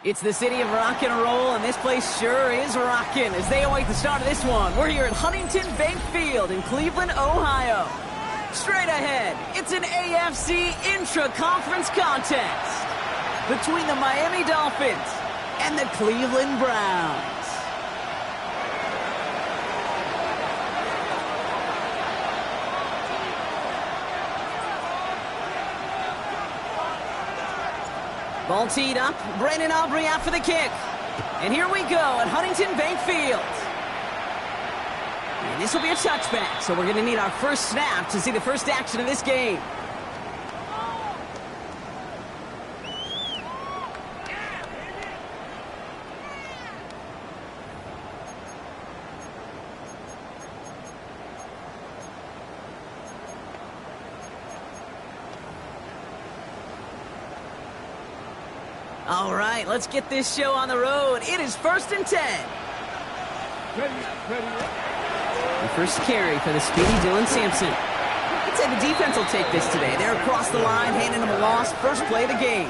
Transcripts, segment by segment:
It's the city of rock and roll, and this place sure is rocking as they await the start of this one. We're here at Huntington Bank Field in Cleveland, Ohio. Straight ahead, it's an AFC intra-conference contest between the Miami Dolphins and the Cleveland Browns. Ball teed up, Brandon Aubrey out for the kick. And here we go at Huntington Bank Field. And this will be a touchback, so we're going to need our first snap to see the first action of this game. All right, let's get this show on the road. It is 1st and 10. The first carry for the speedy Dylan Sampson. I'd say the defense will take this today. They're across the line, handing them a loss. First play of the game.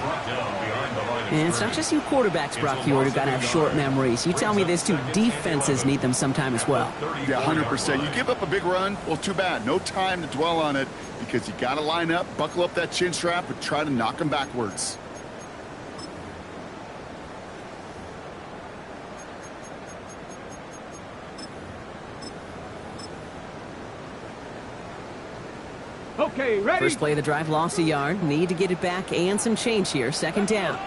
And it's not just you quarterbacks, Brock Huard, who got to have short memories. You tell me this too, defenses need them sometime as well. Yeah, 100%. You give up a big run, well, too bad. No time to dwell on it because you got to line up, buckle up that chin strap, and try to knock them backwards. Okay, ready? First play of the drive, lost a yard. Need to get it back and some change here. Second down.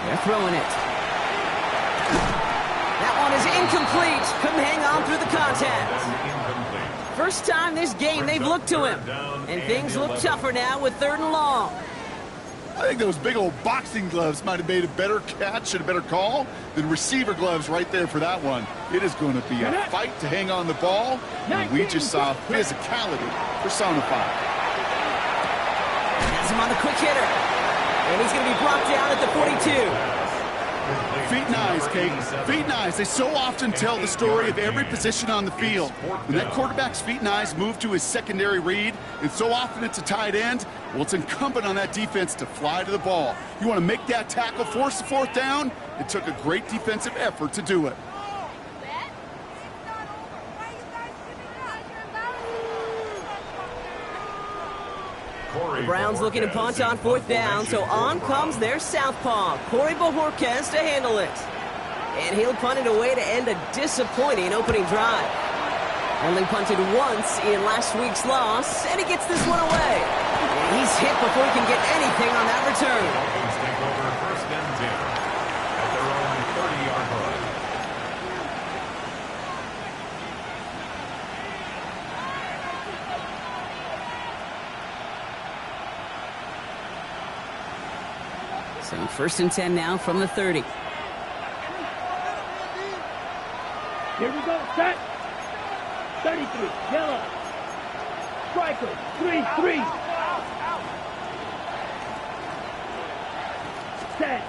They're throwing it. That one is incomplete. Couldn't hang on through the contact. First time this game they've looked to him. And things look tougher now with 3rd and long. I think those big old boxing gloves might have made a better catch and a better call than receiver gloves right there for that one. It is going to be a fight to hang on the ball, and we just saw physicality personified. Has him on the quick hitter, and he's going to be brought down at the 42. Feet and eyes, Kate. Feet and eyes. They so often tell the story of every position on the field. When that quarterback's feet and eyes move to his secondary read, and so often it's a tight end, well, it's incumbent on that defense to fly to the ball. You want to make that tackle, force the 4th down? It took a great defensive effort to do it. The Browns looking to punt on 4th down, so on comes their southpaw, Corey Bojorquez, to handle it. And he'll punt it away to end a disappointing opening drive. Only punted once in last week's loss, and he gets this one away. And he's hit before he can get anything on that return. Take over 1st and 10 at their own 30-yard line. So 1st and 10 now from the 30. Here we go, set. 33, yellow. Striker, 3-3. Set.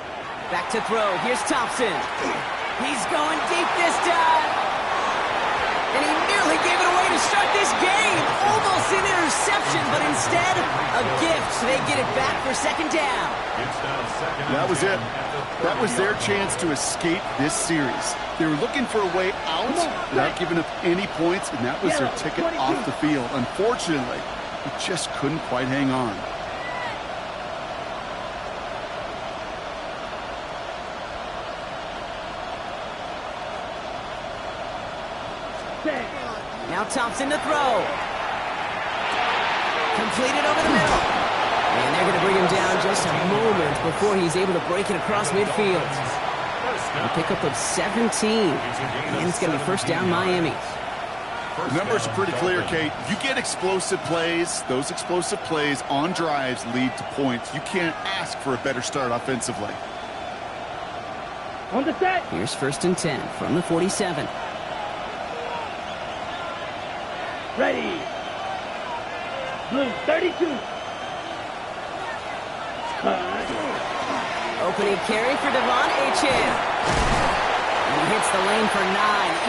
Back to throw. Here's Thompson. He's going deep this time. And he nearly gave it away to start this game. Almost an interception, but instead, a gift. They get it back for 2nd down. That was it. That was their chance to escape this series. They were looking for a way out without giving up any points, and that was their ticket off the field. Unfortunately, they just couldn't quite hang on. Now Thompson to throw. Completed over the middle. And they're going to bring him down just a moment before he's able to break it across midfield. A pickup of 17. And it's going to be 1st down Miami. The numbers are pretty clear, Kate. You get explosive plays. Those explosive plays on drives lead to points. You can't ask for a better start offensively. On the set. Here's 1st and 10 from the 47. Ready. Blue, 32. Opening carry for Devon Achane. And he hits the lane for 9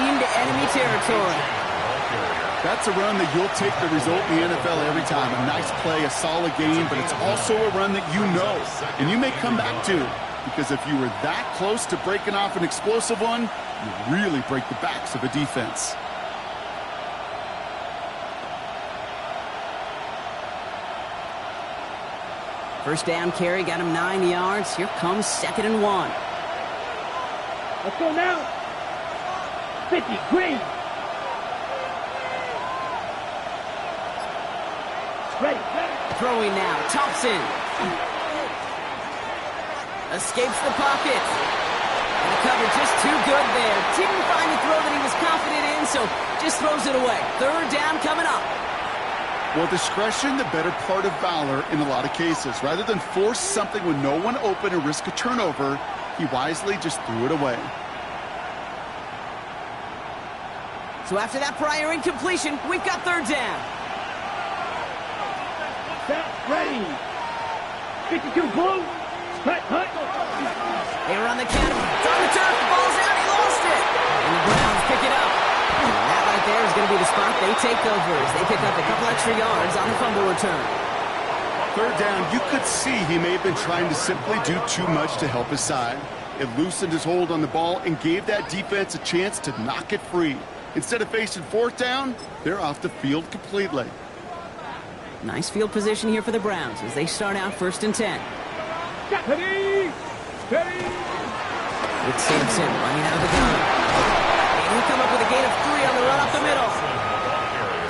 into enemy territory. That's a run that you'll take the result in the NFL every time. A nice play, a solid game, but it's also a run that you know, and you may come back to because if you were that close to breaking off an explosive one, you really break the backs of a defense. First down carry got him 9 yards. Here comes 2nd and 1. Let's go now. 50, green. Ready. Throwing now, Thompson. Escapes the pocket. And the cover just too good there. Didn't find the throw that he was confident in, so just throws it away. 3rd down coming up. Well, discretion, the better part of valor in a lot of cases. Rather than force something with no one open and risk a turnover, he wisely just threw it away. So after that prior incompletion, we've got 3rd down. Set, ready. 52, blue. Hut. They were on the counter. It's on the turf. The ball's out. He lost it. And the Browns pick it up. That right there is going to be the spot they take over as they pick up a couple extra yards on the fumble return. 3rd down, you could see he may have been trying to simply do too much to help his side. It loosened his hold on the ball and gave that defense a chance to knock it free. Instead of facing 4th down, they're off the field completely. Nice field position here for the Browns as they start out 1st and 10. Ready. With Sampson running out of the gun. And he'll come up with a gain of 3 on the run up the middle.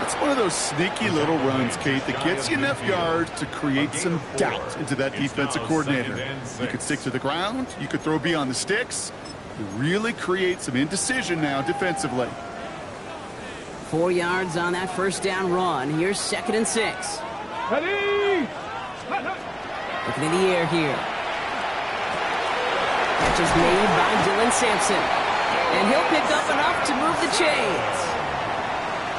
It's one of those sneaky little runs, Kate, that gets you enough yards to create some doubt into that defensive coordinator. You could stick to the ground. You could throw beyond the sticks. You really create some indecision now defensively. 4 yards on that 1st down run. Here's 2nd and 6. Ready. Looking in the air here. Catch is made by Dylan Sampson. And he'll pick up enough to move the chains.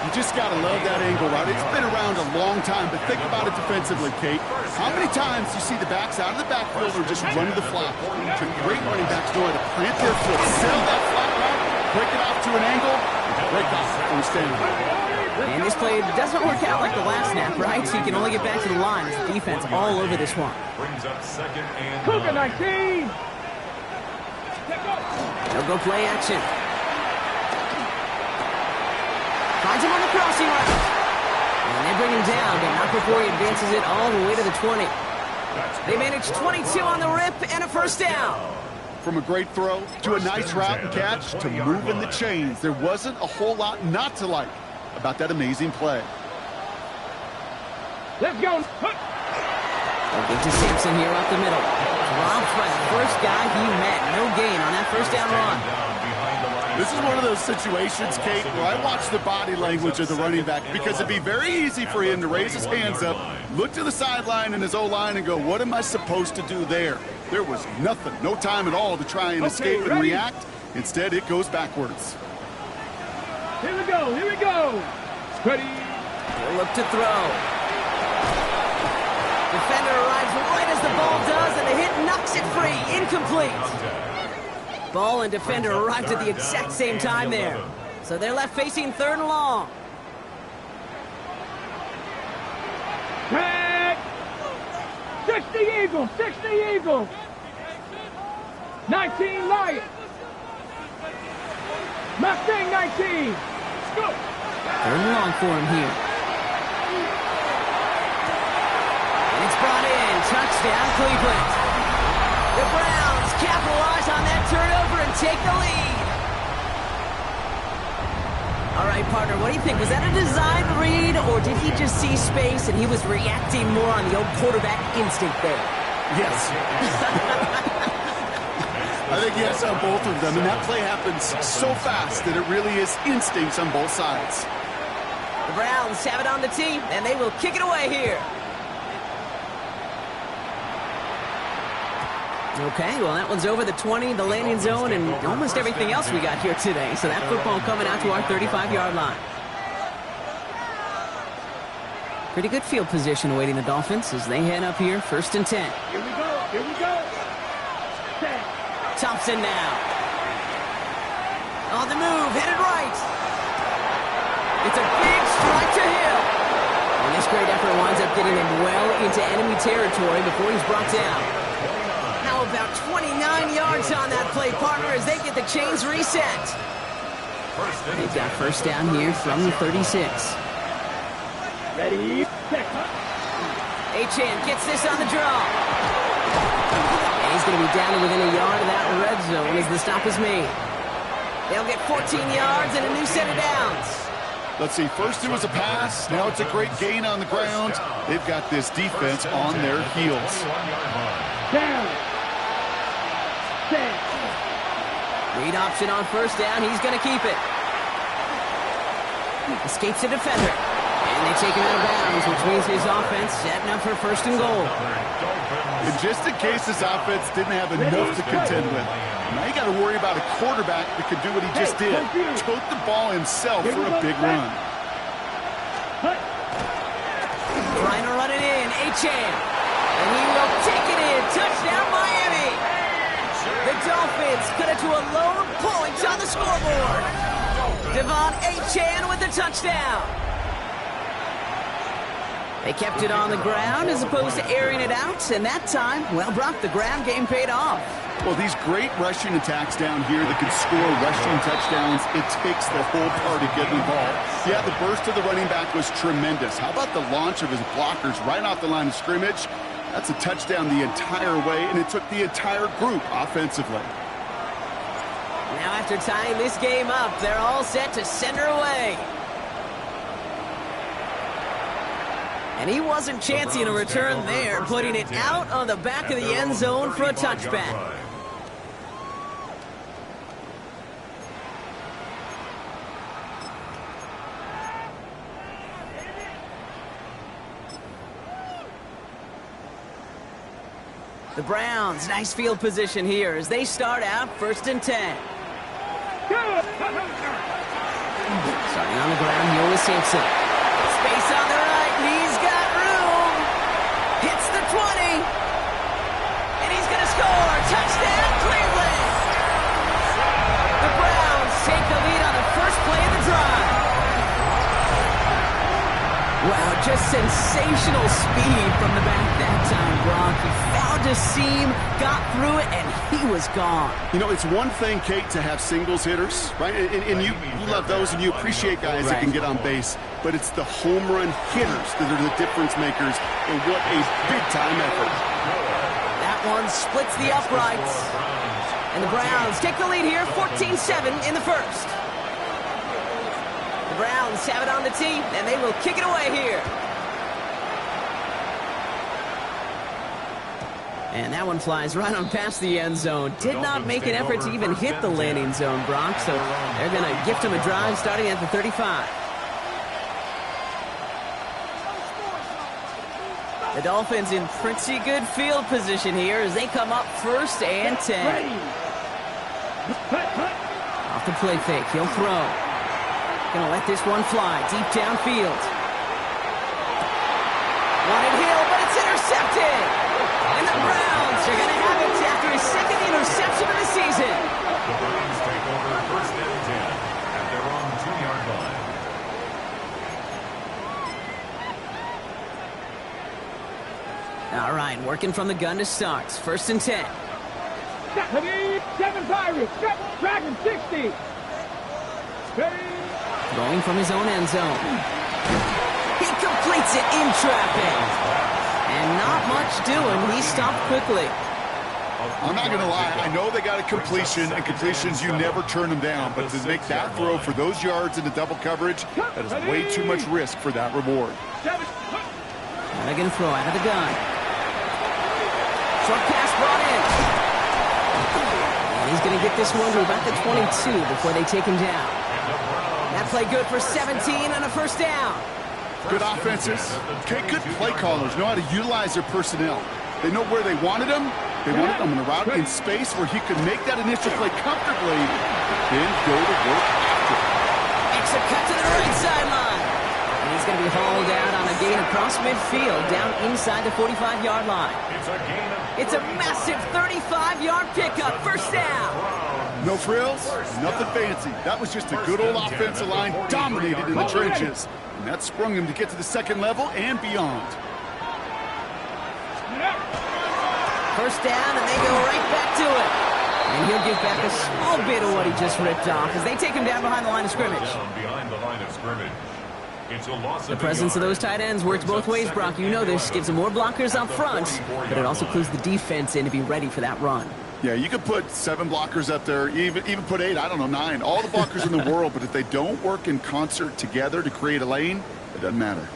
You just got to love that angle route. It's been around a long time, but think about it defensively, Kate. How many times do you see the backs out of the backfield or just run to the flat? To great running backs know how to plant their foot, sell that flat route, break it off to an angle, and break off from standing. And this play doesn't work out like the last snap, right? So you can only get back to the line as the defense all over this one. Brings up 2nd and Cougar 19. They'll go play action. Finds him on the crossing route. And they bring him down, but not before he advances it all the way to the 20. They manage 22 on the rip and a 1st down. From a great throw to a nice route and catch to moving the chains, there wasn't a whole lot not to like about that amazing play. Let's go. They'll get to Sampson here up the middle. Dropped by the first guy he met. No gain on that 1st down run. This is one of those situations, Kate, where I watch the body language of the running back because it'd be very easy for him to raise his hands up, look to the sideline and his O-line and go, what am I supposed to do there? There was nothing, no time at all to try and escape and react. Instead, it goes backwards. Here we go. Ready. He'll look to throw. Defender arrives right as the ball does, and the hit knocks it free. Incomplete. Ball and defender arrived at the exact same time there. So they're left facing 3rd and long. Tag. 60 Eagles. 19 Lions. Mustang 19. Let's go. 3rd and long for him here. And it's brought in. Touchdown, Cleveland. The Browns capitalize on that turnover and take the lead. All right, partner, what do you think? Was that a design read, or did he just see space and he was reacting more on the old quarterback instinct there? Yes. I think yes on both of them, and that play happens so fast that it really is instincts on both sides. The Browns have it on the team, and they will kick it away here. Okay, well, that one's over the 20, the landing zone, and almost everything else we got here today. So that football coming out to our 35-yard line. Pretty good field position awaiting the Dolphins as they head up here, 1st and 10. Here we go. 10. Thompson now. On the move, headed right. It's a big strike to Hill. And this great effort winds up getting him well into enemy territory before he's brought down. Now Oh, about 29 yards on that play, partner, as they get the chains reset. They've got first down here from the 36. Ready, set. Achane gets this on the draw. And he's going to be down to within a yard of that red zone as the stop is made. They'll get 14 yards and a new set of downs. Let's see, first it was a pass, now it's a great gain on the ground. They've got this defense on their heels. Down. Set. Read option on first down, he's going to keep it. Escapes the defender. And they take him out of bounds, which means his offense setting up for first and goal. And just in case this offense didn't have enough to contend with, now you got to worry about a quarterback that could do what he just did. Tote the ball himself for a big run. Trying to run it in, Achane. And he will take it in. Touchdown, Miami. The Dolphins cut it to a lone point on the scoreboard. Devon Achane with the touchdown. They kept it on the ground as opposed to airing it out, and that time, well, Brock, the ground game paid off. Well, these great rushing attacks down here that can score rushing touchdowns, it takes the whole party getting involved. Yeah, the burst of the running back was tremendous. How about the launch of his blockers right off the line of scrimmage? That's a touchdown the entire way, and it took the entire group offensively. Now after tying this game up, they're all set to send her away. And he wasn't chancing a return there, putting it out on the back of the end zone for a touchback. The Browns, nice field position here as they start out 1st and 10. Starting on the ground here with Simpson. Space on the right, and he's got room. Hits the 20. And he's going to score. Touchdown, Cleveland. The Browns take the lead on the first play of the drive. Wow, just sensational speed from the back that time, Brock. He found a seam, got through it, and he was gone. You know, it's one thing, Kate, to have singles hitters, right? And you love those, and you appreciate guys that can get on base. But it's the home run hitters that are the difference makers, and what a big-time effort. That one splits the uprights. And the Browns take the lead here, 14-7 in the first. The Browns have it on the tee, and they will kick it away here. And that one flies right on past the end zone. Did not make an effort to even hit the landing zone, Brock, so they're going to gift him a drive starting at the 35. The Dolphins in pretty good field position here as they come up 1st and 10. Off the play fake, he'll throw. Gonna let this one fly deep downfield. Wanted Hill, but it's intercepted. And the Browns are gonna have it after his 2nd interception of the season. The Browns take over 1st and 10 at their own 2-yard line. All right, working from the gun to start. 1st and 10. 7 Pirates. Dragon 60. Throwing from his own end zone. He completes it in traffic. And not much doing. He stopped quickly. I'm not going to lie. I know they got a completion, and completions, you never turn them down. But to make that throw for those yards into double coverage, that is way too much risk for that reward. They're going to throw out of the gun. Short pass brought in. And he's going to get this one to about the 22 before they take him down. That play good for 17 and a 1st down. Good offenses. Okay, good play callers know how to utilize their personnel. They know where they wanted them. They wanted them in a route in space where he could make that initial play comfortably, then go to work after. Extra cut to the right sideline. And he's going to be hauled out on a gain across midfield down inside the 45-yard line. It's a massive 35-yard pickup. 1st down. No frills, nothing fancy. That was just a good old offensive line dominated in the trenches. And that sprung him to get to the 2nd level and beyond. First down, and they go right back to it. And he'll give back a small bit of what he just ripped off as they take him down behind the line of scrimmage. Down behind the line of scrimmage. It's a loss The presence of those tight ends works both ways, Brock. You know this. Gives them more blockers up front, but it also clues the defense in to be ready for that run. Yeah, you could put 7 blockers up there, even put 8, I don't know, 9. All the blockers in the world, but if they don't work in concert together to create a lane, it doesn't matter.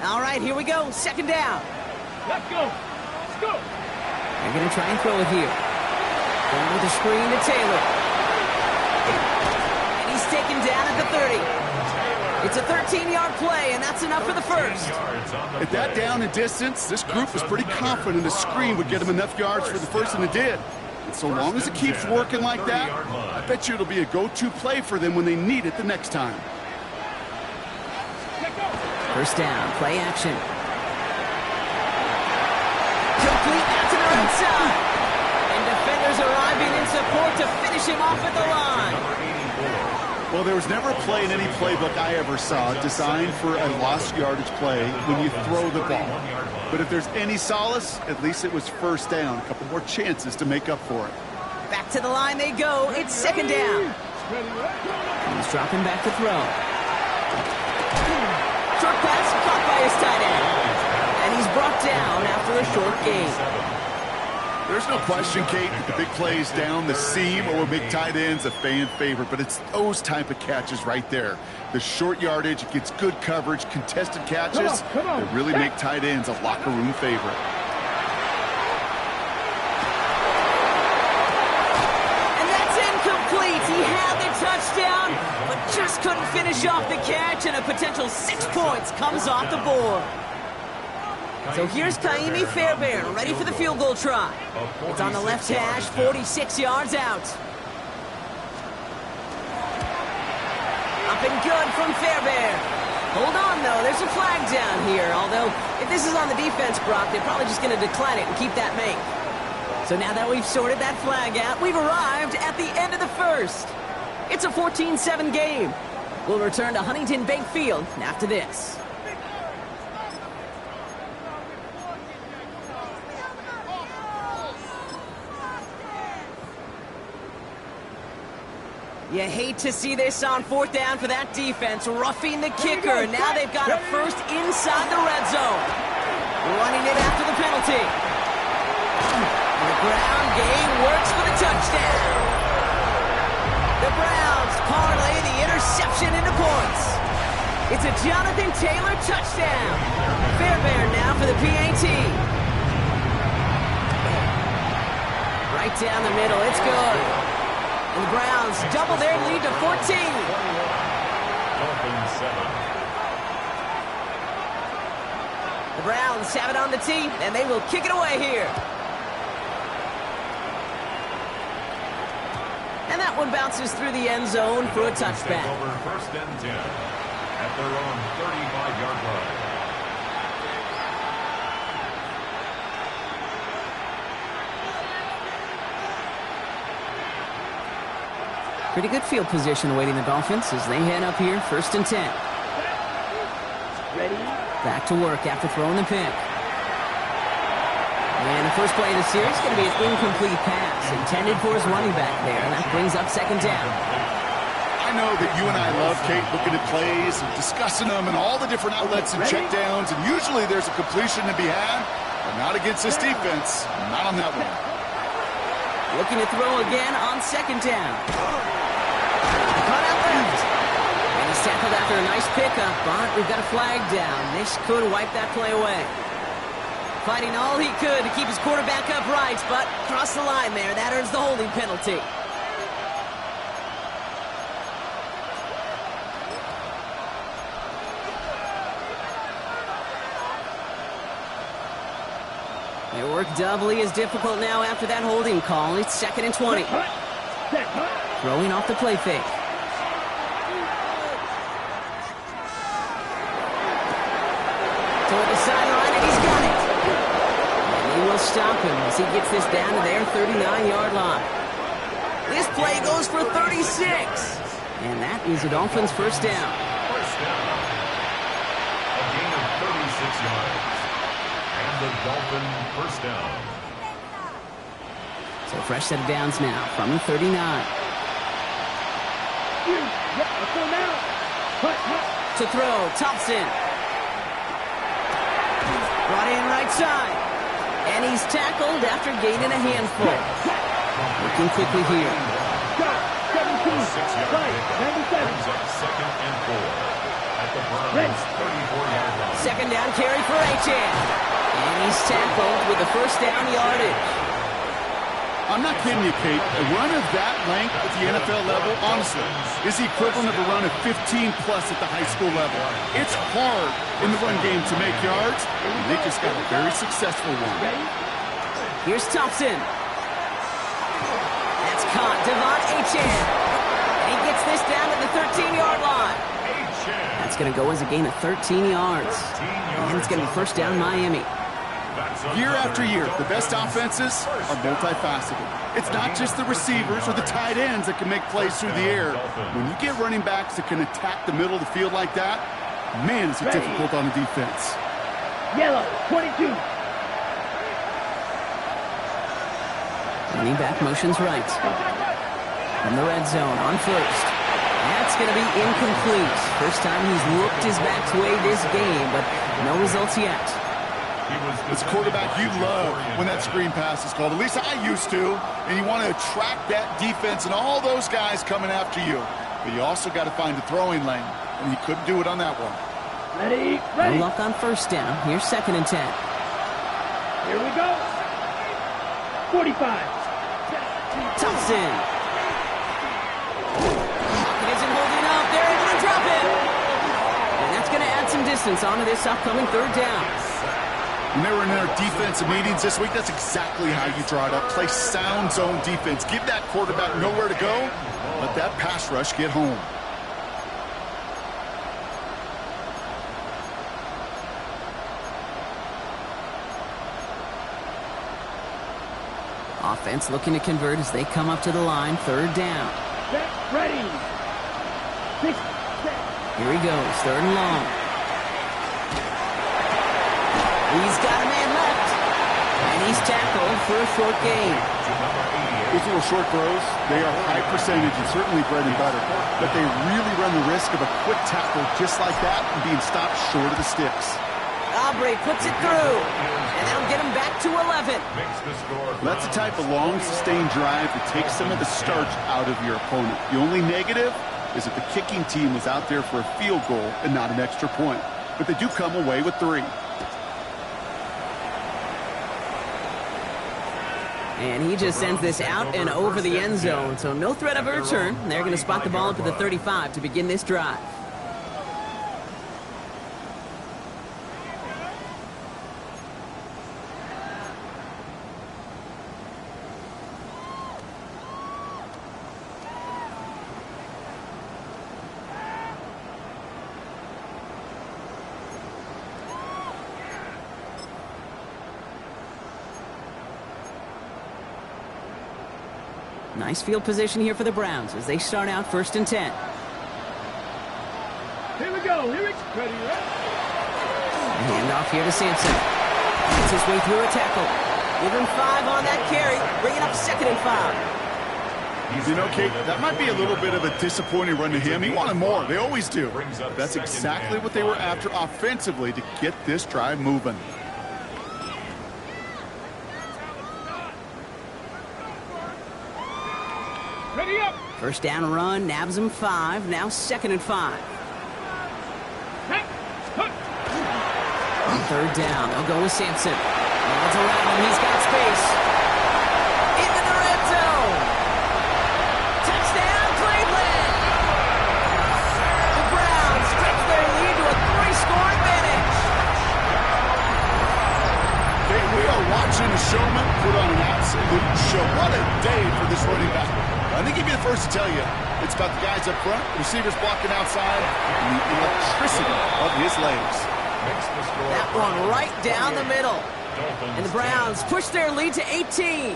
All right, here we go. Second down. Let's go. Let's go. They're going to try and throw it here. Going with a screen to Taylor. And he's taken down at the 30. It's a 13-yard play, and that's enough for the first. At that down and distance, this group was pretty confident the screen would get them enough yards for the first, and it did. And so long as it keeps working like that, I bet you it'll be a go-to play for them when they need it the next time. First down, play action. Complete out to the right side. And defenders arriving in support to finish him off at the line. Well, there was never a play in any playbook I ever saw designed for a lost yardage play when you throw the ball. But if there's any solace, at least it was first down. A couple more chances to make up for it. Back to the line they go. It's second down. He's dropping back to throw. Short pass caught by his tight end. And he's brought down after a short gain. There's no question, Kate, that the big plays down the seam or big tight ends a fan favorite, but it's those type of catches right there. The short yardage, it gets good coverage, contested catches that really make tight ends a locker room favorite. And that's incomplete. He had the touchdown, but just couldn't finish off the catch, and a potential 6 points comes off the board. So here's Kaimi Fairbairn, ready for the field goal try. It's on the left hash, 46 yards out. Up and good from Fairbairn. Hold on, though. There's a flag down here. Although, if this is on the defense, Brock, they're probably just going to decline it and keep that make. So now that we've sorted that flag out, we've arrived at the end of the first. It's a 14-7 game. We'll return to Huntington Bank Field after this. You hate to see this on fourth down for that defense, roughing the kicker. Now they've got a first inside the red zone. Running it after the penalty. And the ground game works for the touchdown. The Browns parlay the interception into points. It's a Jonathan Taylor touchdown. Fairbairn now for the PAT. Right down the middle, it's good. And the Browns double their lead to 14. The Browns have it on the tee, and they will kick it away here. And that one bounces through the end zone for a touchback. Over first and 10 at their own 35-yard line. Pretty good field position awaiting the Dolphins as they head up here, first and 10. Ready? Back to work after throwing the pick. And the first play of the series is going to be an incomplete pass intended for his running back there, and that brings up second down. I know that you and I love, Kate, looking at plays and discussing them and all the different outlets and checkdowns, and usually there's a completion to be had, but not against this defense. Not on that one. Looking to throw again on second down. Cut out left. And he's tackled after a nice pickup, but we've got a flag down. This could wipe that play away. Fighting all he could to keep his quarterback upright, but crossed the line there. That earns the holding penalty. Their work doubly is difficult now after that holding call. It's second and 20. Throwing off the play fake. Toward the sideline, and he's got it. And he will stop him as he gets this down to their 39-yard line. This play goes for 36. And that is a Dolphins first down. First down. A gain of 36 yards. And the Dolphin first down. So fresh set of downs now from the 39. To throw, Thompson. Brought in right side. And he's tackled after gaining a handful. Looking quickly here. 6-yard pickup brings up 2nd and 4 at the Browns' 34-yard line. Second down carry for Achane. And he's tackled with the first down yardage. I'm not kidding you, Kate. A run of that length at the NFL level, honestly, is the equivalent of a run of 15-plus at the high school level. It's hard in the run game to make yards, and they just got a very successful one. Here's Thompson. That's caught. Devon Achane. And he gets this down at the 13-yard line. That's going to go as a gain of 13 yards. And it's going to be first down Miami. Year after year, the best offenses are multifaceted. It's not just the receivers or the tight ends that can make plays through the air. When you get running backs that can attack the middle of the field like that, man, is it difficult on the defense. Yellow, 22. Running back motions right. In the red zone on first. That's going to be incomplete. First time he's looked his back's way this game, but no results yet. As a quarterback, you love when that screen pass is called. At least I used to. And you want to attract that defense and all those guys coming after you. But you also got to find the throwing lane. And he couldn't do it on that one. Ready. No luck on first down. Here's 2nd and 10. Here we go. 45. Thompson. He isn't holding up. They're able to drop it. And that's going to add some distance onto this upcoming 3rd down. When they were in their defensive meetings this week, that's exactly how you draw it up. Play sound zone defense. Give that quarterback nowhere to go. Let that pass rush get home. Offense looking to convert as they come up to the line. 3rd down. Ready. 6, 7. Here he goes. 3rd and long. He's got a man left. And he's tackled for a short gain. Those little short throws, they are high percentage and certainly bread and butter. But they really run the risk of a quick tackle just like that and being stopped short of the sticks. Aubrey puts it through. And that'll get him back to 11. That's the type of long, sustained drive that takes some of the starch out of your opponent. The only negative is that the kicking team was out there for a field goal and not an extra point. But they do come away with 3. And he just sends this out and over the end zone, so no threat of a return. They're going to spot the ball up at the 35 to begin this drive. Nice field position here for the Browns as they start out 1st and 10. Here we go. Here it's ready. Hand off here to Sampson. Gets his way through a tackle. Give him 5 on that carry. Bring it up 2nd and 5. You know, Kate, that might be a little bit of a disappointing run to him. He wanted more. They always do. That's exactly what they were after offensively to get this drive moving. Ready up. First down run, nabs him 5. Now 2nd and 5. On 3rd down, they'll go with Sampson. Runs around him, he's got space. Into the red zone. Touchdown, Cleveland. The Browns stretch their lead to a 3-score advantage. Hey, we are watching a showman put on an absolute show. What a day for this running back. I think he'd be the first to tell you. It's about the guys up front, receivers blocking outside, and the electricity of his legs. That one right down the middle. And the Browns push their lead to 18.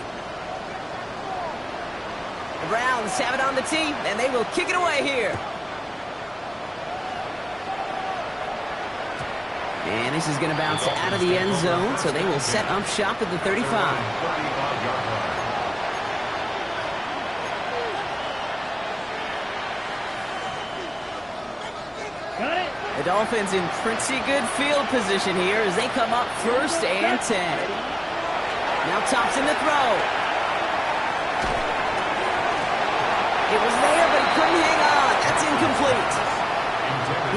The Browns have it on the tee, and they will kick it away here. And this is going to bounce out of the end zone, so they will set up shop at the 35. The Dolphins in pretty good field position here as they come up 1st and 10. Now Thompson to throw. It was there, but he couldn't hang on. That's incomplete.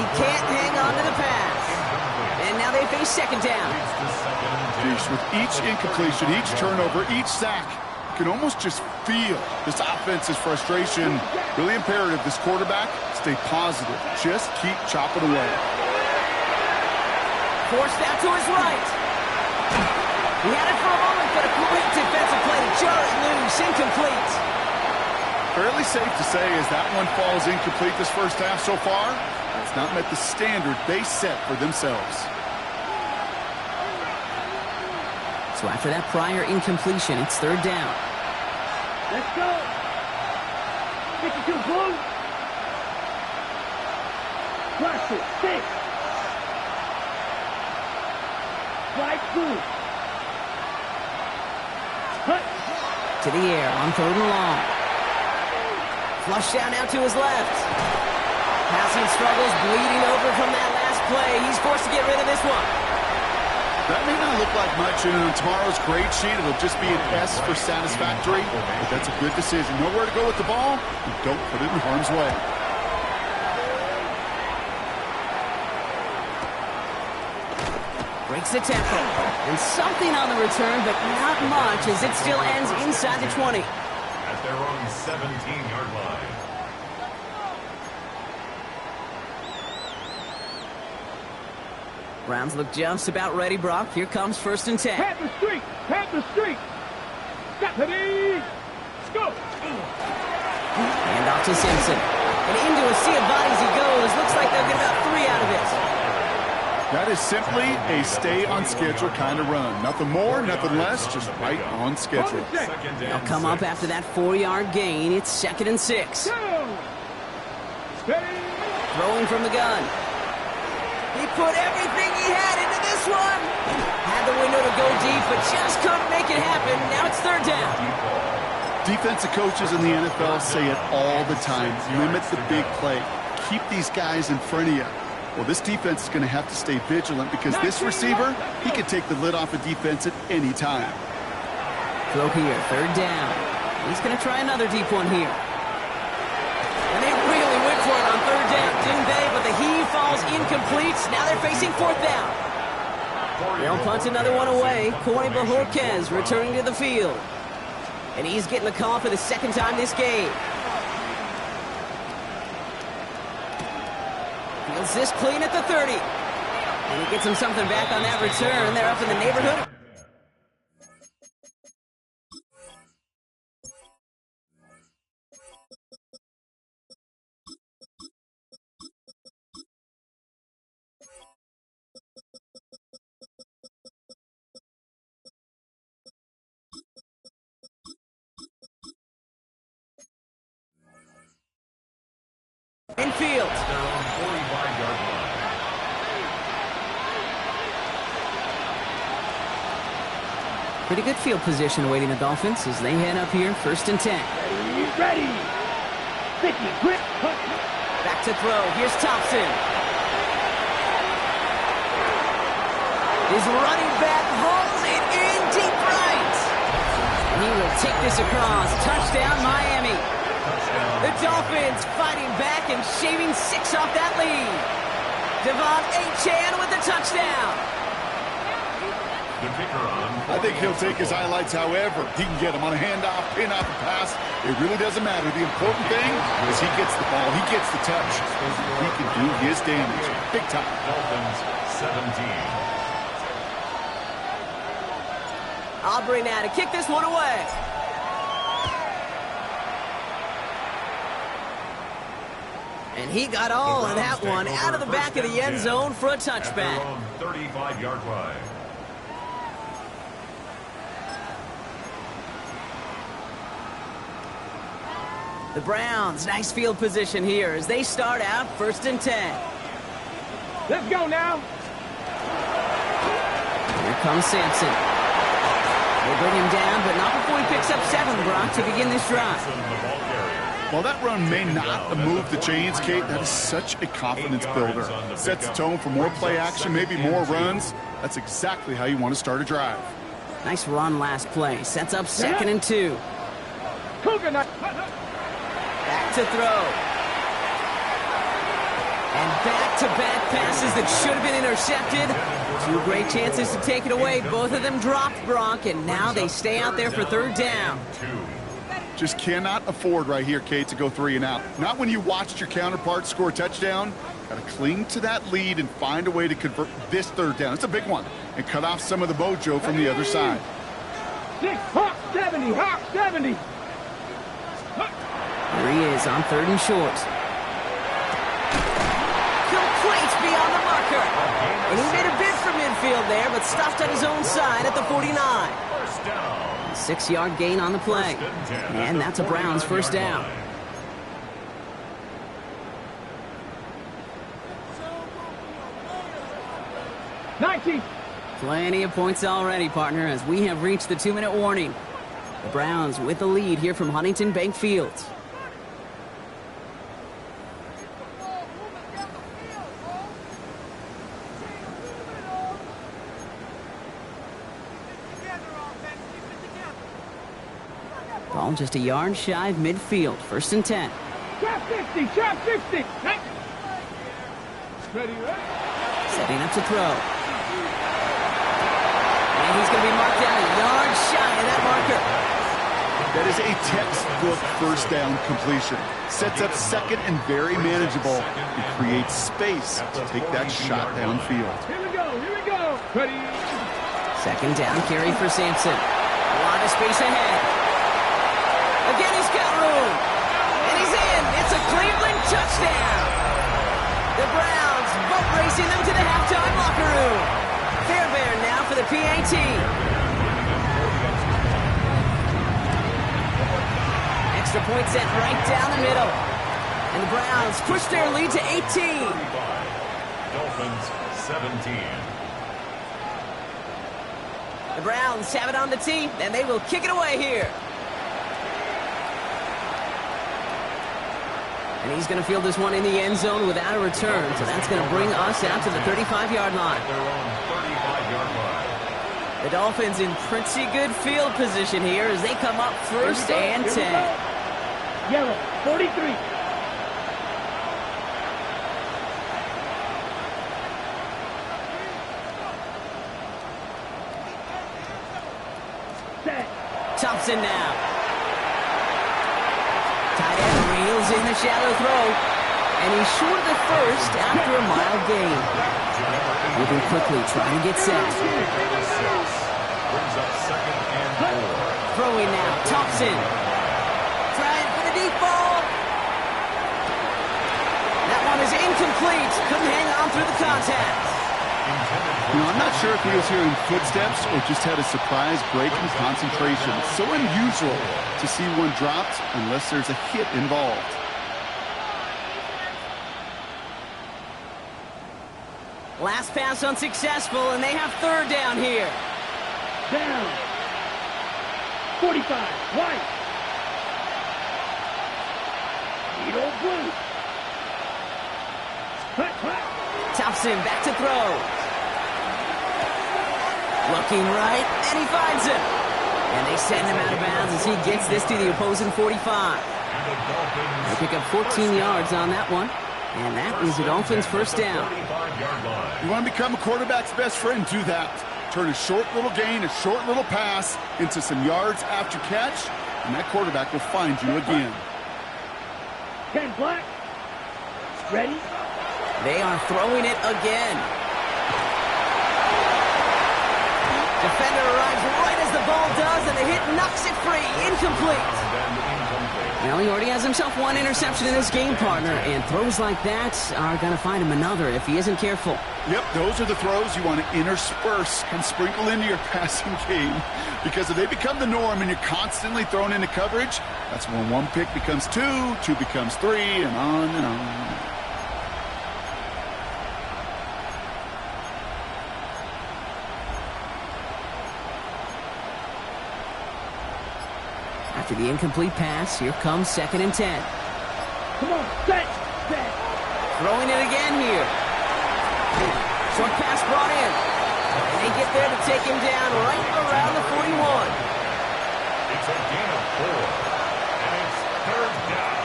He can't hang on to the pass. And now they face 2nd down. Geez, with each incompletion, each turnover, each sack, you can almost just feel this offense's frustration. Really imperative this quarterback stay positive. Just keep chopping away. Forced out to his right. He had it for a moment, but a great defensive play to jar it loose. Incomplete. Fairly safe to say as that one falls incomplete this first half so far, it's not met the standard they set for themselves. So after that prior incompletion, it's 3rd down. Let's go. 52 blue. Flash it. 6. Right blue. Cut. To the air on 3rd and long. Flush down out to his left. Passing struggles, bleeding over from that last play. He's forced to get rid of this one. That may not look like much, and on tomorrow's grade sheet, it'll just be an S for satisfactory, but that's a good decision. Nowhere to go with the ball, and don't put it in harm's way. Breaks the tempo. And something on the return, but not much, as it still ends inside the 20. At their own 17-yard line. Browns look just about ready, Brock. Here comes 1st and 10. Panther streak. Panther streak. Stephanie. Let's go. And off to Simpson. And into a sea of bodies he goes. Looks like they'll get about 3 out of it. That is simply a stay-on-schedule kind of run. Nothing more, nothing less, just right on schedule. They'll come up after that 4-yard gain. It's 2nd and 6. Throwing from the gun. He put everything he had into this one. Had the window to go deep, but just couldn't make it happen. Now it's 3rd down. Defensive coaches in the NFL say it all the time. Limit the big play. Keep these guys in front of you. Well, this defense is going to have to stay vigilant because this receiver, he can take the lid off a defense at any time. Throw here, 3rd down. He's going to try another deep one here. And they really went for it on 3rd down, didn't they? But the heave falls incomplete. Now they're facing 4th down. They'll punt another one away. Corey Bajorquez returning to the field. And he's getting the call for the 2nd time this game. Feels this clean at the 30. And he gets him something back on that return. They're up in the neighborhood. Infield. Their own 45-yard line. Pretty good field position awaiting the Dolphins as they head up here, 1st and 10. Ready. 50, grip, cut. Back to throw. Here's Thompson. His running back hauls it in deep right. He will take this across. Touchdown, Miami. The Dolphins fighting back and shaving 6 off that lead. Devon Achane with the touchdown. The kicker on. I think he'll take his highlights however he can get them on a handoff, pin off a pass. It really doesn't matter. The important thing is he gets the ball, he gets the touch. He can do his damage. Big time. Dolphins 17. Aubrey now to kick this one away. And he got all of that one out of the back of the end zone for a touchback. 35-yard line. The Browns, nice field position here as they start out 1st and 10. Let's go now. Here comes Sampson. They bring him down, but not before he picks up 7, Brock, to begin this drive. The ball carrier. While that run may not have moved the chains, Kate, that is such a confidence builder. Sets the tone for more play action, maybe more runs. That's exactly how you want to start a drive. Nice run last play. Sets up 2nd and 2. Coconut. Back to throw. And back-to-back passes that should have been intercepted. 2 great chances to take it away. Both of them dropped, Brock, and now they stay out there for 3rd down. Just cannot afford right here, Kate, to go 3 and out. Not when you watched your counterpart score a touchdown. Got to cling to that lead and find a way to convert this 3rd down. It's a big one. And cut off some of the mojo from the other side. 6, Hawk 70, Hawk 70. Here he is on 3rd and short. Complete beyond the marker. And he made a bid for midfield there, but stopped on his own side at the 49. 6-yard gain on the play. And that's a Browns 1st down. Plenty of points already, partner, as we have reached the 2-minute warning. The Browns with the lead here from Huntington Bank Field. Ball just a yard shy of midfield. 1st and 10. Trap 60, trap 60. Ready, ready. Setting up to throw. And he's going to be marked down a yard shy of that marker. That is a textbook 1st down completion. Sets up 2nd and very manageable. It creates space to take that shot downfield. Here we go, here we go. Ready. 2nd down carry for Sampson. A lot of space ahead. Again, he's got room. And he's in. It's a Cleveland touchdown. The Browns boat racing them to the halftime locker room. Fairbairn now for the PAT. Extra point set right down the middle. And the Browns push their lead to 18. Dolphins 17. The Browns have it on the tee, and they will kick it away here. And he's going to field this one in the end zone without a return. So that's going to bring us out to the 35-yard line. Their own 35-yard line. The Dolphins in pretty good field position here as they come up 1st and 10. Yellow, 43. Set. Thompson now. Tight end reels in the shallow throw. And he's short of the 1st after a mild gain. Moving quickly, trying to get set. Brings up 2nd and 4. Throwing now, Thompson. Trying for the deep ball. That one is incomplete. Couldn't hang on through the contact. You know, I'm not sure if he was hearing footsteps or just had a surprise break in concentration. It's so unusual to see one dropped unless there's a hit involved. Last pass unsuccessful, and they have 3rd down here. Down. 45. White. Needle blue. Hut, hut. Thompson back to throw. Looking right, and he finds him. And they send him out of bounds as he gets this to the opposing 45. They pick up 14 yards on that one. And that is the Dolphins' 1st down. You want to become a quarterback's best friend, do that. Turn a short little gain, a short little pass into some yards after catch, and that quarterback will find you again. 10 black. Ready. They are throwing it again. Defender arrives right as the ball does, and the hit knocks it free. Incomplete. Well, he already has himself one interception in this game, partner, and throws like that are going to find him another if he isn't careful. Yep, those are the throws you want to intersperse and sprinkle into your passing game, because if they become the norm and you're constantly thrown into coverage, that's when 1 pick becomes 2, 2 becomes 3, and on and on. After the incomplete pass, here comes 2nd and 10. Come on, set. Throwing it again here. Short pass brought in. And they get there to take him down right around the 41. It's a gain of 4. And it's 3rd down.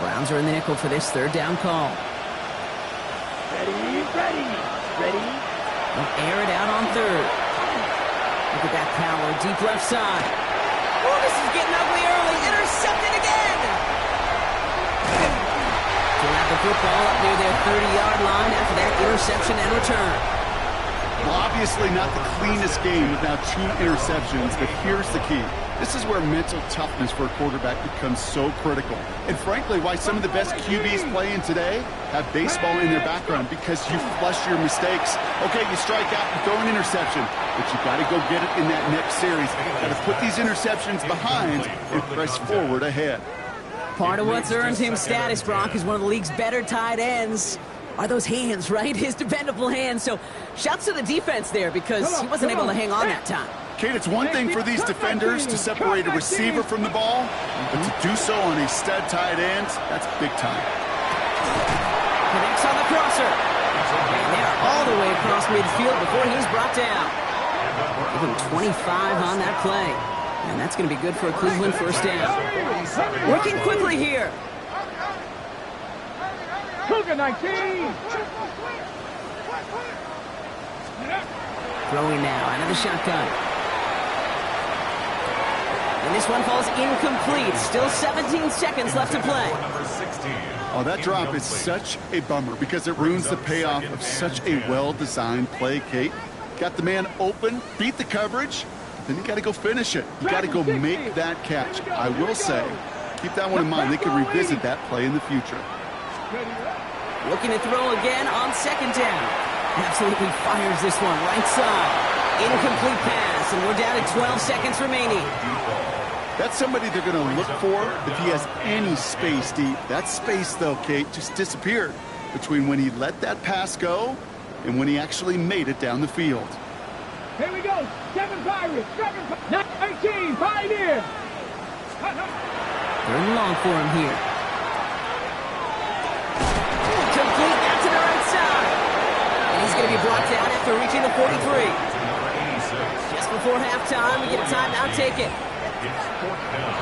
Browns are in the nickel for this 3rd down call. Ready. They'll air it out on 3rd. Look at that power, deep left side. Oh, this is getting ugly early. Intercepted again. They'll have the football up near their 30-yard line after that interception and return. Well, obviously not the cleanest game with now 2 interceptions, but here's the key. This is where mental toughness for a quarterback becomes so critical. And frankly, why some of the best QBs playing today have baseball in their background, because you flush your mistakes. Okay, you strike out, you throw an interception, but you got to go get it in that next series. Got to put these interceptions behind and press forward ahead. Part of what's earned him status, Brock, is one of the league's better tight ends. Are those hands, right? His dependable hands. So shouts to the defense there, because he wasn't able to hang on that time. Kate, it's one thing for these defenders to separate a receiver from the ball, but to do so on a stud tight end, that's big time. Connects on the crosser. And they're all the way across midfield before he's brought down. Give him 25 on that play. And that's going to be good for a Cleveland 1st down. Working quickly here. Cougar 19. Throwing now out of the shotgun. And this one falls incomplete. Still 17 seconds left to play. Oh, that drop is such a bummer because it ruins the payoff of such a well-designed play, Kate. Got the man open, beat the coverage, then you got to go finish it. You got to go make that catch. I will say, keep that one in mind. They could revisit that play in the future. Looking to throw again on 2nd down. Absolutely fires this one right side. Incomplete pass, and we're down to 12 seconds remaining. That's somebody they're going to look for if he has any space deep. That space, though, Kate, just disappeared between when he let that pass go and when he actually made it down the field. Here we go. 7 Pirates. 19. Pioneer. 3rd and long for him here. Complete out to the right side. And he's going to be brought down after reaching the 43. Just before halftime, we get a timeout taken. It's 4th down.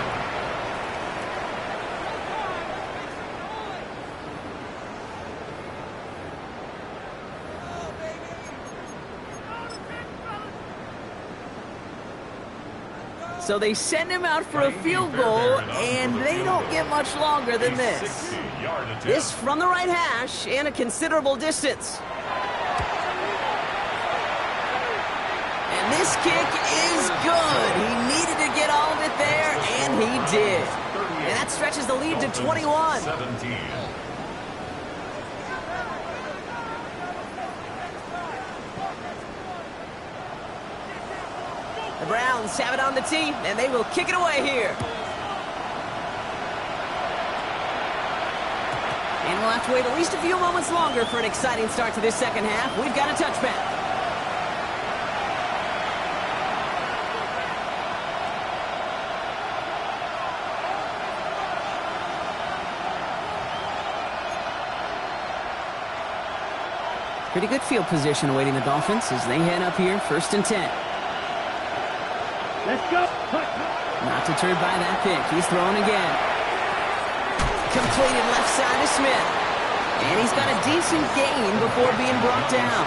So they send him out for a field goal, and they don't get much longer than this. This from the right hash and a considerable distance. And this kick is good. He needed to get all of it there, and he did. And that stretches the lead to 21. 17. The Browns have it on the tee, and they will kick it away here. And we'll have to wait at least a few moments longer for an exciting start to this 2nd half. We've got a touchback. Pretty good field position awaiting the Dolphins as they head up here, 1st and 10. Let's go. Not deterred by that pick. He's throwing again. Completed left side to Smith. And he's got a decent gain before being brought down.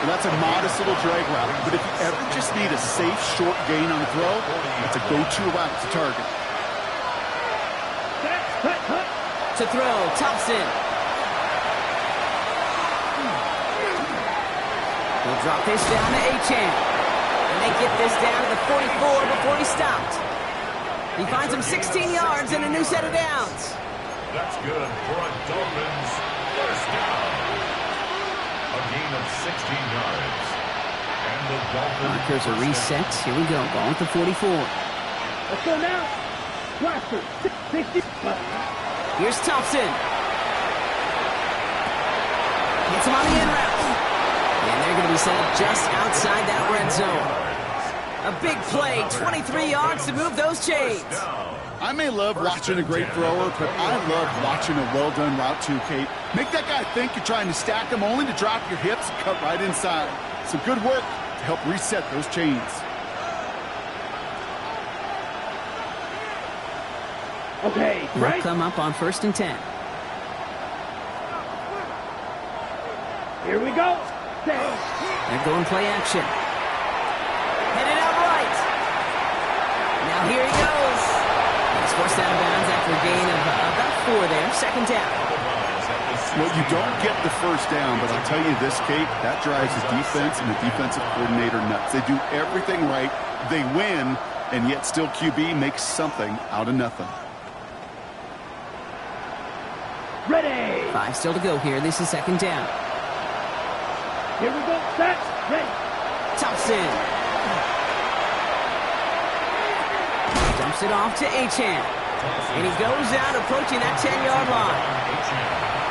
Well, that's a modest little drag route, but if you ever just need a safe, short gain on the throw, it's a go-to route to target. To throw, Thompson. He'll drop this down to Achane. And they get this down to the 44 before he stopped. He finds him 16 yards and a new set of downs. That's good for a Dolphins 1st down. A gain of 16 yards. And the Dolphins. Here's a reset. Here we go. Ball at the 44. Let's go now. Blaster. 60. Here's Thompson. Gets him on the end route. And they're going to be set up just outside that red zone. A big play, 23 yards to move those chains. I may love watching a great thrower, but I love watching a well-done route too, Kate. Make that guy think you're trying to stack him only to drop your hips and cut right inside. Some good work to help reset those chains. Okay, They'll right. come up on 1st and 10. Here we go. Set. They're going play action. Headed out right. Now here he goes. He's forced out of bounds after a gain of about 4 there. 2nd down. Well, you don't get the 1st down, but I'll tell you this, Kate, that drives the defense and the defensive coordinator nuts. They do everything right. They win, and yet still QB makes something out of nothing. Ready. 5 still to go here. This is 2nd down. Here we go. Set. Ready. Thompson. Dumps it off to Achane. And he goes out approaching that 10-yard line.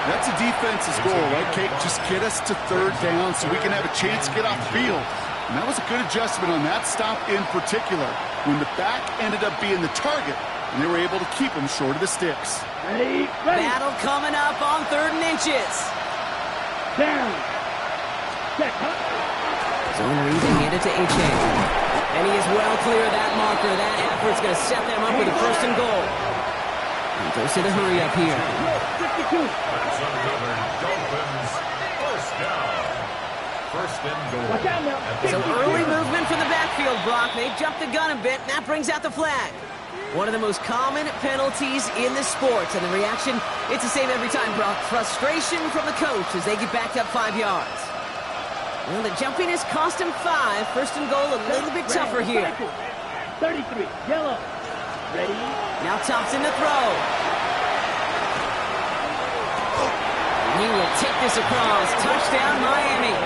That's a defense's goal, right, Kate? Just get us to 3rd down so we can have a chance to get off the field. And that was a good adjustment on that stop in particular, when the back ended up being the target, and they were able to keep him short of the sticks. Ready. Ready. Battle coming up on 3rd and inches. Down. Set. Zone read and hand it to Achane. And he is well clear of that marker. That effort's going to set them up with a 1st and goal. And goes to the hurry up here. 52. That's another Dolphins 1st down. 1st and goal. Watch out now. So early movement from the backfield, Brock. They jumped the gun a bit, and that brings out the flag. One of the most common penalties in the sport. And the reaction, it's the same every time, Brock. Frustration from the coach as they get backed up 5 yards. Well, the jumping has cost him 5. 1st and goal, a little bit tougher here. 33. Yellow. Ready. Now Thompson to throw. And he will take this across. Touchdown, Miami.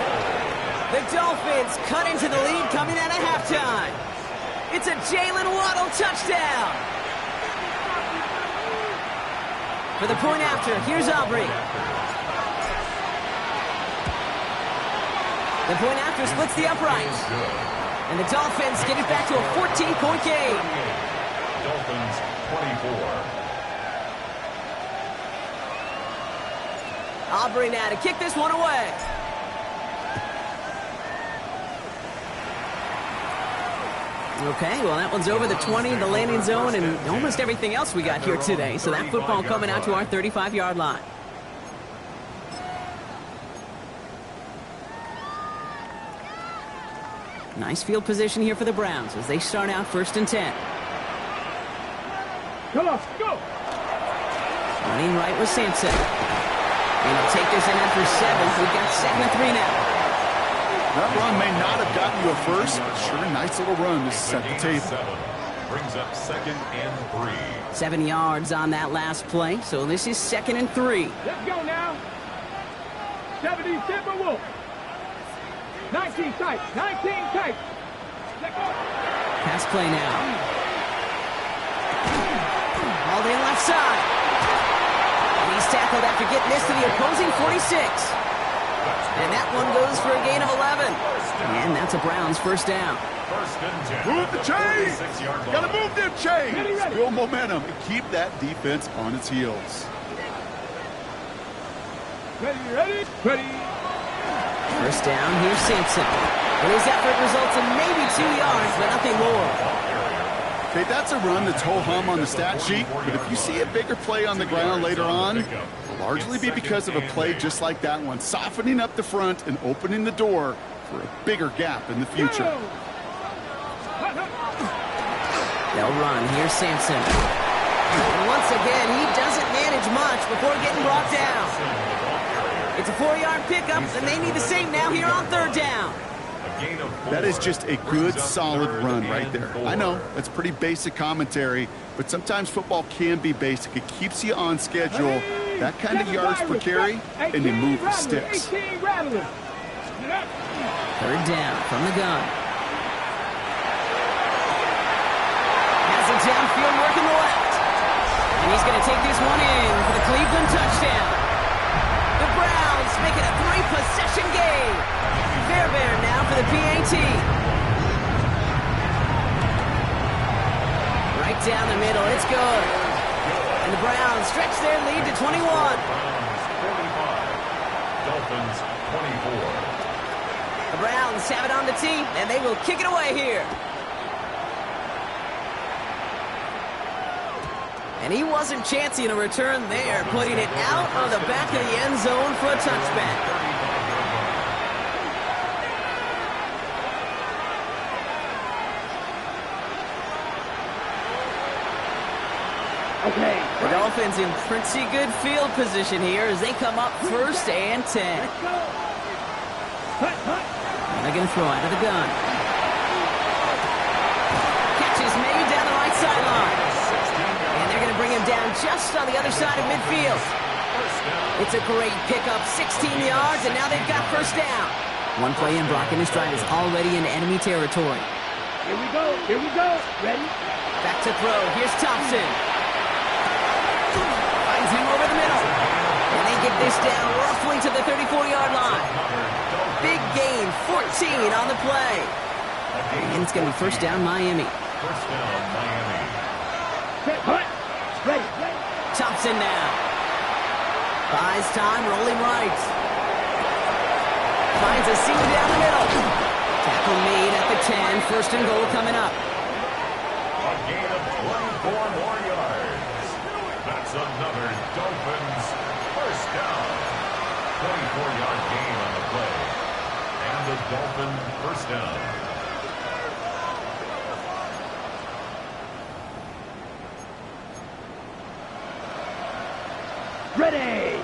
The Dolphins cut into the lead coming out of halftime. It's a Jalen Waddle touchdown. For the point after, here's Aubrey. The point after splits the uprights. And the Dolphins get it back to a 14-point game. Dolphins 24. Aubrey now to kick this one away. Okay, well, that one's over the 20, the landing zone, and almost everything else we got here today. So that football coming out to our 35-yard line. Nice field position here for the Browns as they start out 1st and 10. Come on. Go. Running right with Sampson. And he'll take this in after 7. We've got 2nd and 3 now. That run may not have gotten you a 1st, but sure a nice little run to set the table. 7 brings up 2nd and 3. 7 yards on that last play, so this is 2nd and 3. Let's go now. 70 Timberwolves. 19 tight. 19 tight. Let's go. Pass play now. Hauled in left side. And he's tackled after getting this to the opposing 46. And that one goes for a gain of 11. And that's a Browns 1st down. 1st and 10. Move the chains! 46-yard line. Gotta move them chains! Ready, ready. Build momentum and keep that defense on its heels. Ready, ready, ready. 1st down, here's Sampson. And his effort results in maybe 2 yards, but nothing more. Okay, that's a run that's ho-hum on the stat sheet, but if you see a bigger play on the ground later on, it'll largely be because of a play just like that one, softening up the front and opening the door for a bigger gap in the future. They'll run, here's Sampson. And once again, he doesn't manage much before getting brought down. It's a 4-yard pickup, and they need the same now here on 3rd down. That is just a good, solid run right there. I know, that's pretty basic commentary, but sometimes football can be basic. It keeps you on schedule, that kind of yards per carry, and you move the sticks. 18 rattling. 3rd down from the gun. Has it downfield working the left. And he's going to take this one in for the Cleveland touchdown. The Browns make it a 3-possession game. Fairbairn now for the PAT. Right down the middle. It's good. And the Browns stretch their lead to 21. Browns 45. Dolphins 24. The Browns have it on the tee, and they will kick it away here. And he wasn't chancing a return there, putting it out of the back of the end zone for a touchback. Okay. The Dolphins in pretty good field position here as they come up 1st and 10. Let's go. Hut, hut. And they're going to throw out of the gun. Catch is made down the right sideline. And they're going to bring him down just on the other side of midfield. It's a great pickup, 16 yards, and now they've got 1st down. One play in, Brock and his drive is already in enemy territory. Here we go. Here we go. Ready? Back to throw. Here's Thompson. Finds him over the middle. And they get this down roughly to the 34-yard line. Big gain, 14 on the play. And it's going to be 1st down, Miami. 1st down, Miami. Set, hut. Ready. Thompson now. Buys time, rolling right. Finds a seam down the middle. Tackle made at the 10. 1st and goal coming up. A gain of 24 more yards. That's another Dolphins 1st down. 24-yard gain on the play. And the Dolphin 1st down. Ready.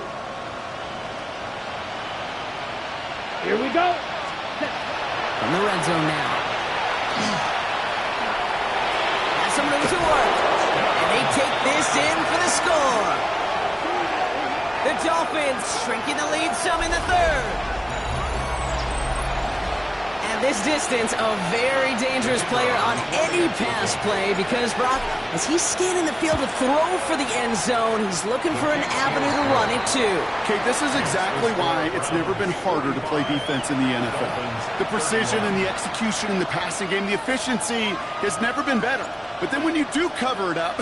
Here we go. From the red zone now. Has some room to work. And they take this in for the score. The Dolphins shrinking the lead some in the 3rd. And this distance, a very dangerous player on any pass play because, Brock, as he's scanning the field to throw for the end zone, he's looking for an avenue to run it too. Okay, this is exactly why it's never been harder to play defense in the NFL. The precision and the execution in the passing game, the efficiency has never been better. But then when you do cover it up,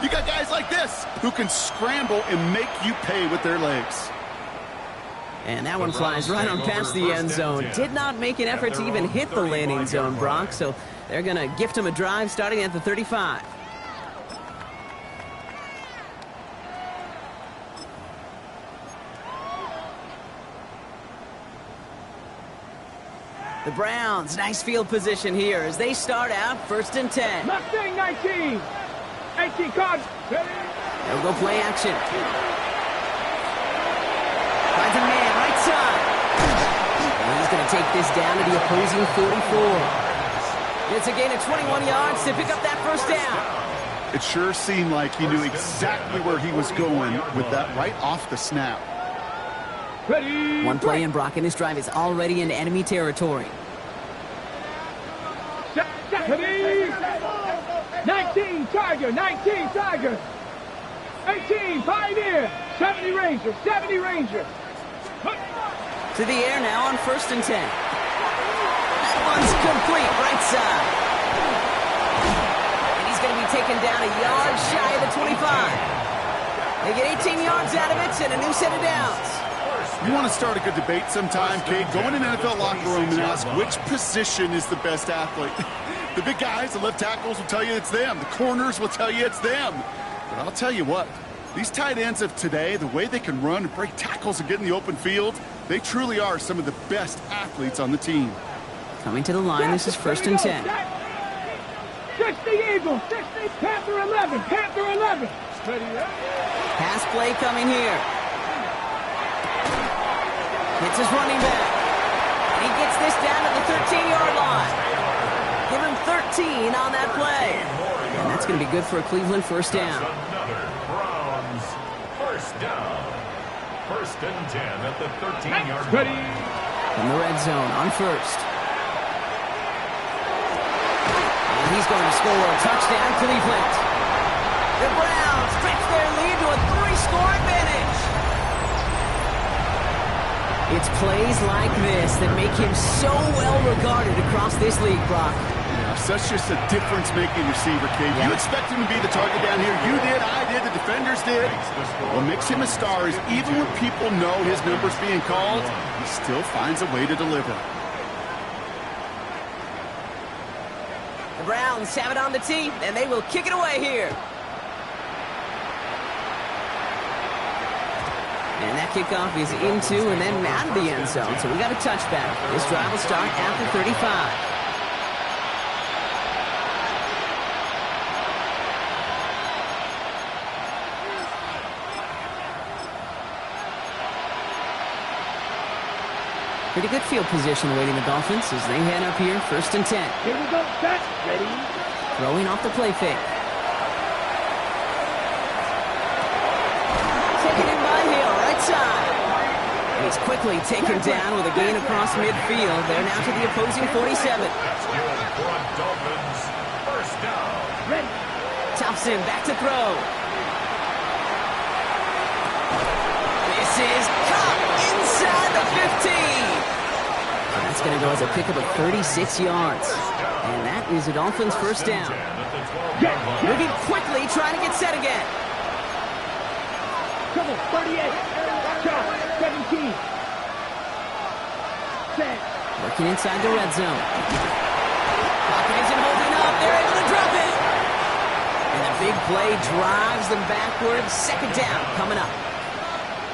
you got guys like this who can scramble and make you pay with their legs. And that one flies right on past the end zone. Did not make an effort to even hit the landing zone, Brock, so they're going to gift him a drive starting at the 35. The Browns, nice field position here as they start out 1st and 10. Mustang 19. 18 cards. They'll go play action. Finds a man, right side. And he's going to take this down to the opposing 44. It's a gain of 21 yards to pick up that 1st down. It sure seemed like he knew exactly where he was going with that right off the snap. Ready. One play in, Brock and his drive is already in enemy territory. Ready. 19 Tiger. 19 Tiger. 18 Pioneer. 70 Ranger. 70 Ranger. To the air now on 1st and 10. That one's complete, right side. And he's going to be taken down a yard shy of the 25. They get 18 yards out of it and a new set of downs. You want to start a good debate sometime, Kate? Go in an NFL locker room and ask which position is the best athlete. The big guys, the left tackles will tell you it's them. The corners will tell you it's them. But I'll tell you what, these tight ends of today, the way they can run and break tackles and get in the open field, they truly are some of the best athletes on the team. Coming to the line, this is 1st and 10. 60 Eagles. 60 Panther 11. Panther 11. Pass play coming here. Hits his running back. And he gets this down to the 13-yard line. Give him 13 on that play. And that's going to be good for a Cleveland 1st down. Another Browns 1st down. 1st and 10 at the 13-yard line. From the red zone on 1st. And he's going to score a touchdown, Cleveland. The Browns stretch their lead to a 3-score advantage. it's plays like this that make him so well regarded across this league, Brock. Yeah, such just a difference-making receiver, Kate. You expect him to be the target down here. You did, I did, the defenders did. What makes him a star is even when people know his number's being called, he still finds a way to deliver. The Browns have it on the tee, and they will kick it away here. And that kickoff is into and then out of the end zone. So we got a touchback. This drive will start after 35. Pretty good field position awaiting the Dolphins as they head up here, 1st and 10. Here we go, set, ready. Throwing off the play fake. Taken in by Hill, right side. And he's quickly taken down with a gain across midfield. They're now to the opposing 47. That's good for Dolphins. First down. Ready. Thompson back to throw. This is caught inside the 15. And that's going to go as a pickup of 36 yards. And that is a Dolphins first down. Moving quickly, trying to get set again. Trouble, 38. Shot, 17. Set. Working inside the red zone. Pocket isn't holding up. They're able to drop it. And the big play drives them backwards. 2nd down coming up.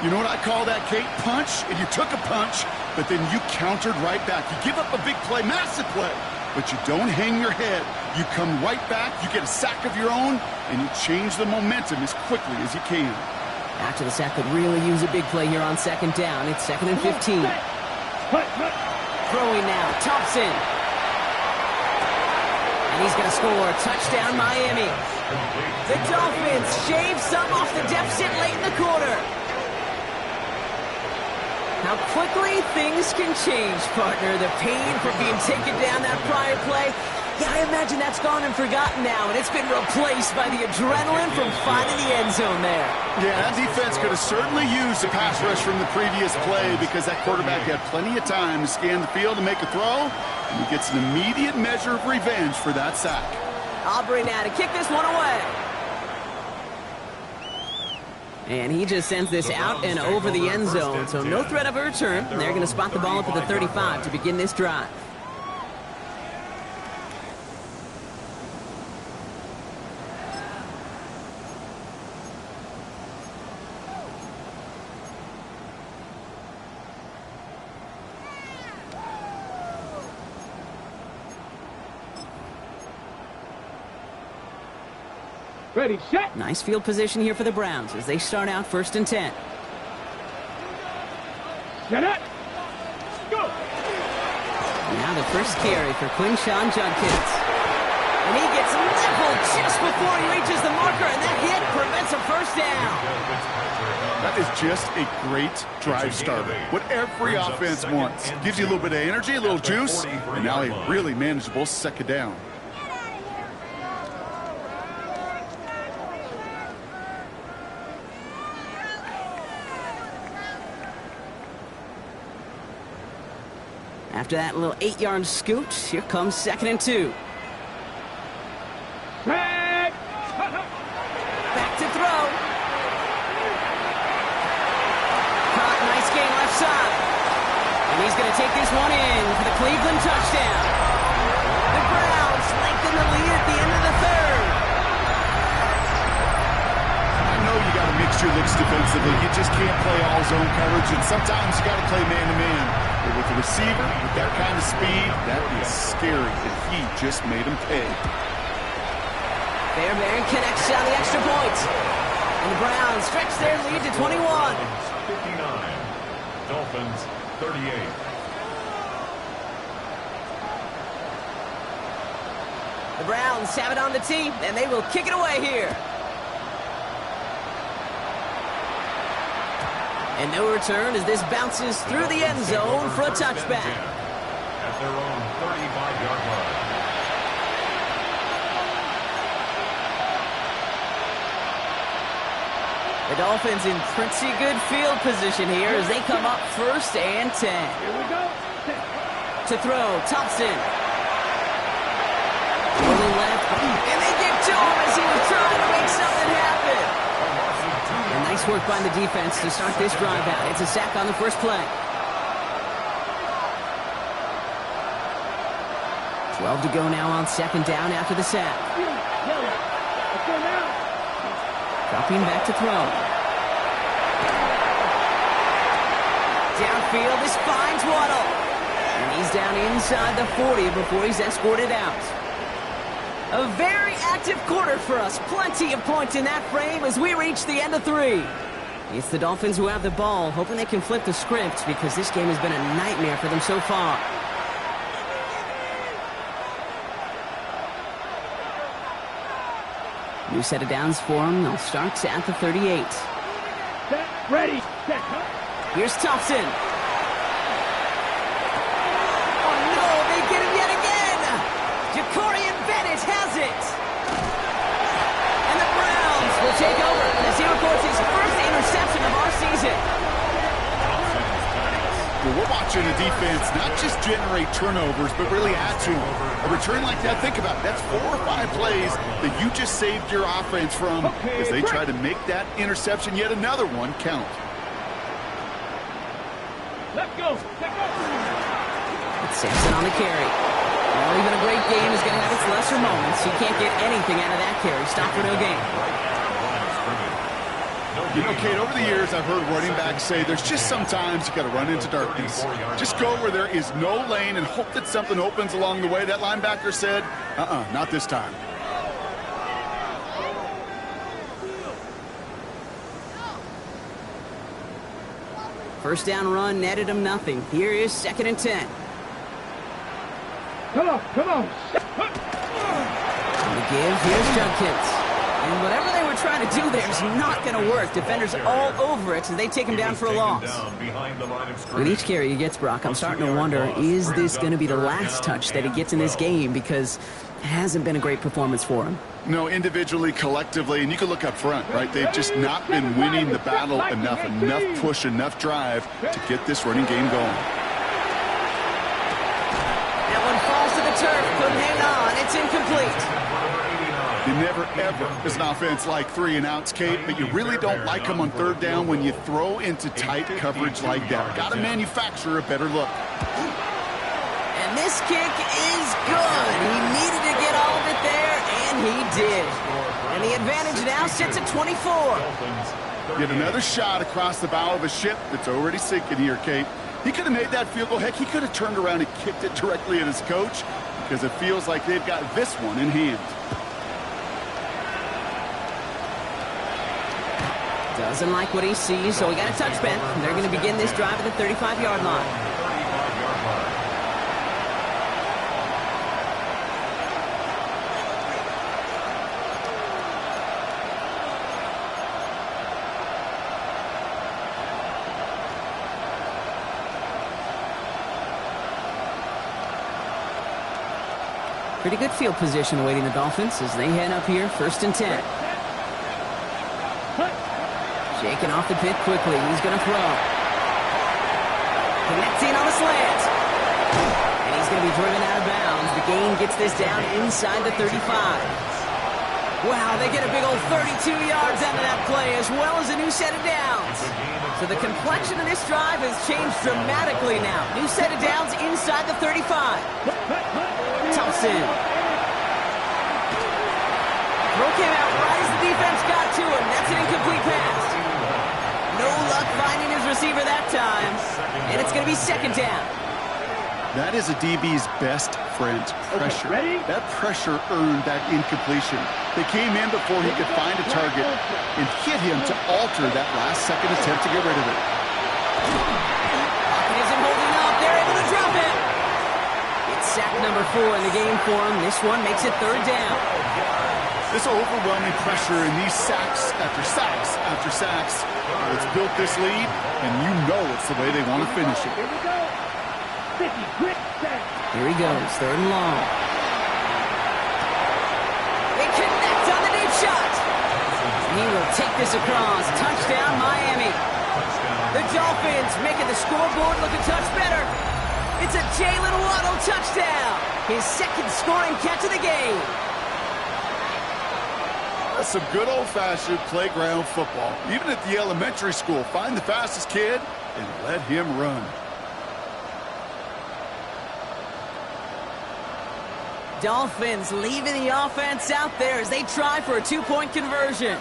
You know what I call that, Kate? Punch, and you took a punch, but then you countered right back. You give up a big play, massive play, but you don't hang your head. You come right back, you get a sack of your own, and you change the momentum as quickly as you can. After the sack could really use a big play here on 2nd down. It's 2nd and 15. Throwing now, Thompson. And he's going to score. Touchdown, Miami. The Dolphins shave some off the deficit late in the quarter. How quickly things can change, partner. The pain from being taken down that prior play. Yeah, I imagine that's gone and forgotten now, and it's been replaced by the adrenaline from finding the end zone there. Yeah, that defense could have certainly used the pass rush from the previous play because that quarterback had plenty of time to scan the field and make a throw, and he gets an immediate measure of revenge for that sack. Aubrey now to kick this one away. And he just sends this out and over the end zone, so no threat of a return. They're going to spot the ball up at the 35 to begin this drive. Ready, set. Nice field position here for the Browns as they start out 1st and 10. Set up. Go. Now the first carry for Quinshawn Judkins. And he gets leveled just before he reaches the marker, and that hit prevents a first down. That is just a great drive starter. What every offense wants. Gives you a little bit of energy, a little juice, and now a really manageable 2nd down. After that little 8-yard scoot, here comes 2nd and 2. Set. Back to throw. Caught, nice gain left side. And he's going to take this one in for the Cleveland touchdown. The Browns lengthen the lead at the end of the 3rd. I know you got to mix your looks defensively. You just can't play all zone coverage, and sometimes you got to play man-to-man. But with the receiver, with that kind of speed, that is scary, and he just made him pay. Fairbairn connects on the extra point. And the Browns stretch their lead to 21. 59. Dolphins 38. The Browns have it on the tee, and they will kick it away here. And no return as this bounces through the end zone for a touchback. At their own 35-yard line. The Dolphins in pretty good field position here as they come up 1st and 10. Here we go. To throw, Thompson. Rolling left, and they get to him as he was trying to make something happen. And nice work by the defense to start this drive out. It's a sack on the first play. 12 to go now on 2nd down after the sack. Let's go now. Dropping back to throw. Downfield, this finds Waddle. And he's down inside the 40 before he's escorted out. A very active quarter for us. Plenty of points in that frame as we reach the end of 3. It's the Dolphins who have the ball, hoping they can flip the script because this game has been a nightmare for them so far. New set of downs for them. They'll start at the 38. Set, ready, set. Here's Thompson. Oh, no, they get him yet again. Jacorian Bennett has it. And the Browns will take over as he records his first interception of our season. Well, we're watching a defense not just generate turnovers, but really add to them. A return like that, think about it. That's 4 or 5 plays that you just saved your offense from as they try to make that interception, yet another one, count. Let's go. Let's go. It's Sampson on the carry. Well, even a great game is going to have its lesser moments. You can't get anything out of that carry. Stop for no gain. You know, Kate, over the years, I've heard running backs say there's just sometimes you got to run into darkness. Just go where there is no lane and hope that something opens along the way. That linebacker said, not this time. First down run netted him nothing. Here is 2nd and 10. Come on, come on. On the give, here's Judkins. And whatever they were trying to do there is not going to work. Defenders all over it, so they take him down for a loss. With each carry he gets, Brock, I'm starting to wonder, is this going to be the last touch that he gets in this game? Because it hasn't been a great performance for him. No, individually, collectively, and you can look up front, right? They've just not been winning the battle enough push, enough drive to get this running game going. That one falls to the turf, couldn't hang on. It's incomplete. You never, ever, as an offense, like 3 and outs, Kate, but you really don't like them on 3rd down when you throw into tight coverage like that. Got to manufacture a better look. And this kick is good. He needed to get all of it there, and he did. And the advantage now sits at 24. Yet another shot across the bow of a ship that's already sinking here, Kate. He could have made that field goal. Heck, he could have turned around and kicked it directly at his coach because it feels like they've got this one in hand. Doesn't like what he sees, so we got a touchback. They're going to begin this drive at the 35-yard line. Pretty good field position awaiting the Dolphins as they head up here, 1st and 10. Shaking off the pit quickly. He's going to throw. Connecting on the slant. And he's going to be driven out of bounds. The gain gets this down inside the 35. Wow, they get a big old 32 yards out of that play as well as a new set of downs. So the complexion of this drive has changed dramatically now. New set of downs inside the 35. Thompson. Throw came out right as the defense got to him. That's an incomplete pass. No luck finding his receiver that time. And it's going to be 2nd down. That is a DB's best friend, pressure. That pressure earned that incompletion. They came in before he could find a target and hit him to alter that last-second attempt to get rid of it. Pocket isn't holding up. They're able to drop it. It's sack number 4 in the game for him. This one makes it 3rd down. This overwhelming pressure and these sacks after sacks after sacks, it's built this lead, and you know it's the way they want to finish it. Here we go. 50, quick, set. Here he goes, 3rd and long. They connect on the deep shot. he will take this across. Touchdown, Miami. The Dolphins making the scoreboard look a touch better. It's a Jalen Waddle touchdown. His second scoring catch of the game. That's some good old-fashioned playground football. Even at the elementary school, find the fastest kid and let him run. Dolphins leaving the offense out there as they try for a two-point conversion.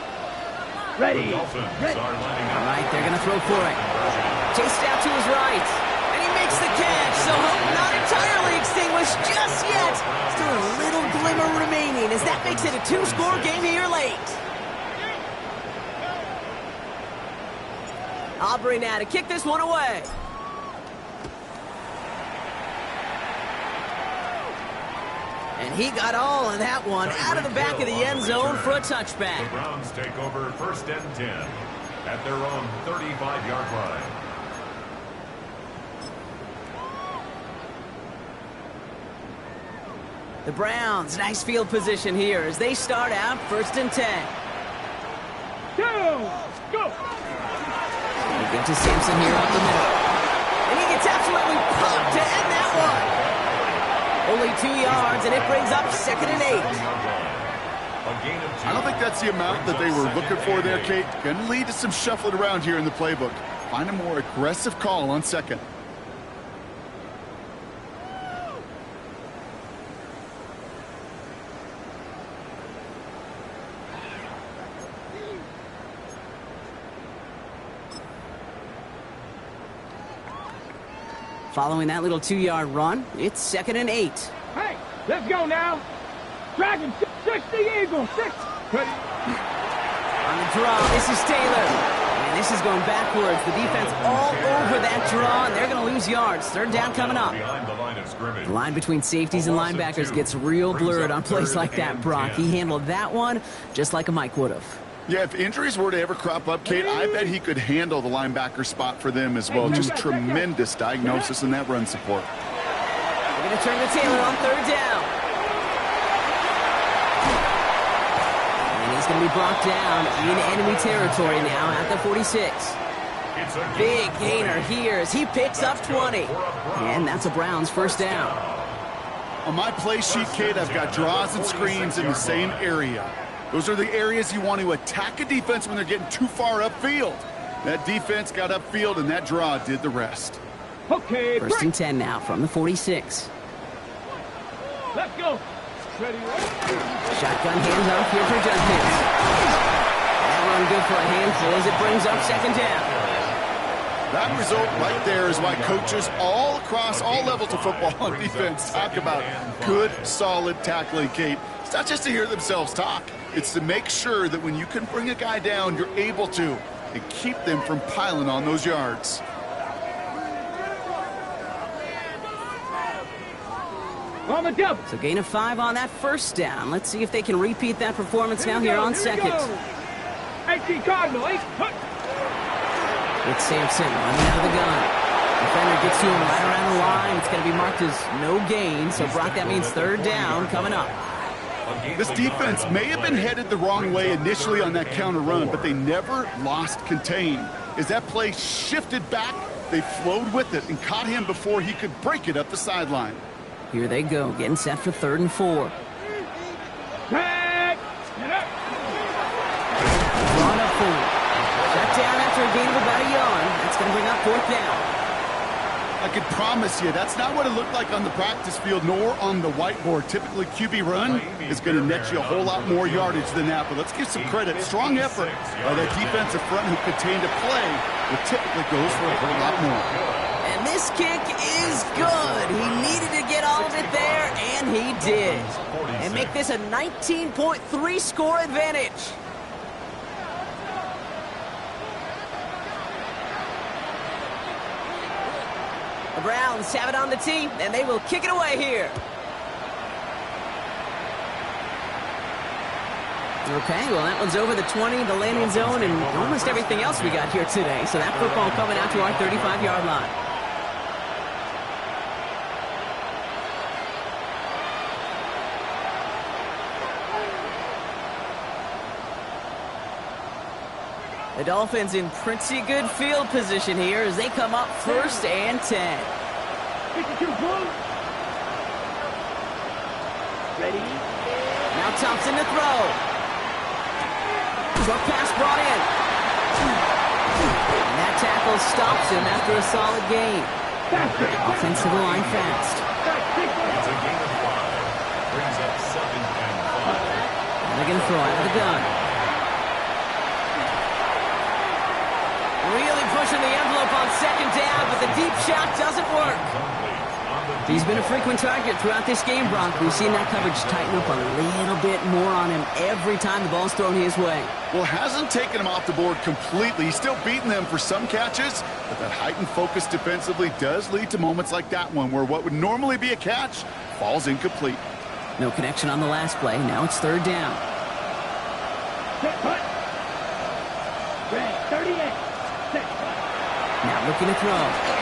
Ready. Dolphins are lining up. All right, they're going to throw for it. Chased out to his right. And he makes the catch, so hope not entirely extinguished just yet. Still a little glimmer remaining as that makes it a two-score game here late. Aubrey now to kick this one away. And he got all of that one out of the back of the end zone for a touchback. The Browns take over 1st and 10 at their own 35-yard line. The Browns, nice field position here as they start out 1st and 10. Down. Go. They get to Sampson here up the middle. And he gets absolutely pumped to end that one. Only 2 yards, and it brings up 2nd and 8. I don't think that's the amount that they were looking for there, Kate. Going to lead to some shuffling around here in the playbook. Find a more aggressive call on 2nd. Following that little 2-yard run, it's 2nd and 8. Hey, let's go now. Dragon 60 Eagle 6. Ready. On the draw, this is Taylor. And this is going backwards. The defense all over that draw, and they're going to lose yards. 3rd down coming up. The line between safeties and linebackers gets real blurred on plays like that, Brock. He handled that one just like a Mike would have. Yeah, if injuries were to ever crop up, Kate, I bet he could handle the linebacker spot for them as well. Just tremendous diagnosis in that run support. They're going to turn to Taylor on 3rd down. And he's going to be brought down in enemy territory now at the 46. Big gainer here as he picks up 20. And that's a Browns 1st down. On my play sheet, Kate, I've got draws and screens in the same area. Those are the areas you want to attack a defense when they're getting too far upfield. That defense got upfield, and that draw did the rest. Okay, 1st and 10 now from the 46. Let's go. Ready. Shotgun handoff here for Judkins. That run good for a handful as it brings up 2nd down. That result right there is why coaches all across all levels of football on defense talk about good, solid tackling, Kate. It's not just to hear themselves talk. It's to make sure that when you can bring a guy down, you're able to and keep them from piling on those yards. On the double. So gain of 5 on that 1st down. Let's see if they can repeat that performance now here on 2nd. 18 Cardinal, 8. It's Sampson running out of the gun. Defender gets to him right around the line. It's going to be marked as no gain. So, Brock, that means 3rd down coming up. This defense may have been headed the wrong way initially on that counter run, but they never lost contain. As that play shifted back, they flowed with it and caught him before he could break it up the sideline. Here they go, getting set for 3rd and 4. Get up. Drawn up forward. Shut down after a gain of about a yard. That's going to bring up 4th down. I can promise you that's not what it looked like on the practice field nor on the whiteboard. Typically, QB run is going to net you a whole lot more yardage than that. But let's give some credit. Strong effort by that defensive front who contained a play that typically goes for a whole lot more. And this kick is good. He needed to get all of it there, and he did. And make this a 19.3 score advantage. The Browns have it on the tee, and they will kick it away here. Okay, well, that one's over the 20, the landing zone, and almost everything else we got here today. So that football coming out to our 35-yard line. The Dolphins in pretty good field position here as they come up 1st and 10. 52 close. Ready? Now Thompson to throw. Short pass brought in. And that tackle stops him after a solid gain. Offensive line fast. It's a gain of 5. Brings up 2nd and 5. And they're going to throw out of the gun. Really pushing the envelope on 2nd down, but the deep shot doesn't work. He's been a frequent target throughout this game, Brock. We've seen that coverage tighten up a little bit more on him every time the ball's thrown his way. Well, hasn't taken him off the board completely. He's still beating them for some catches, but that heightened focus defensively does lead to moments like that one where what would normally be a catch falls incomplete. No connection on the last play. Now it's 3rd down. Set cut. Red 38. Set cut. Now looking to throw.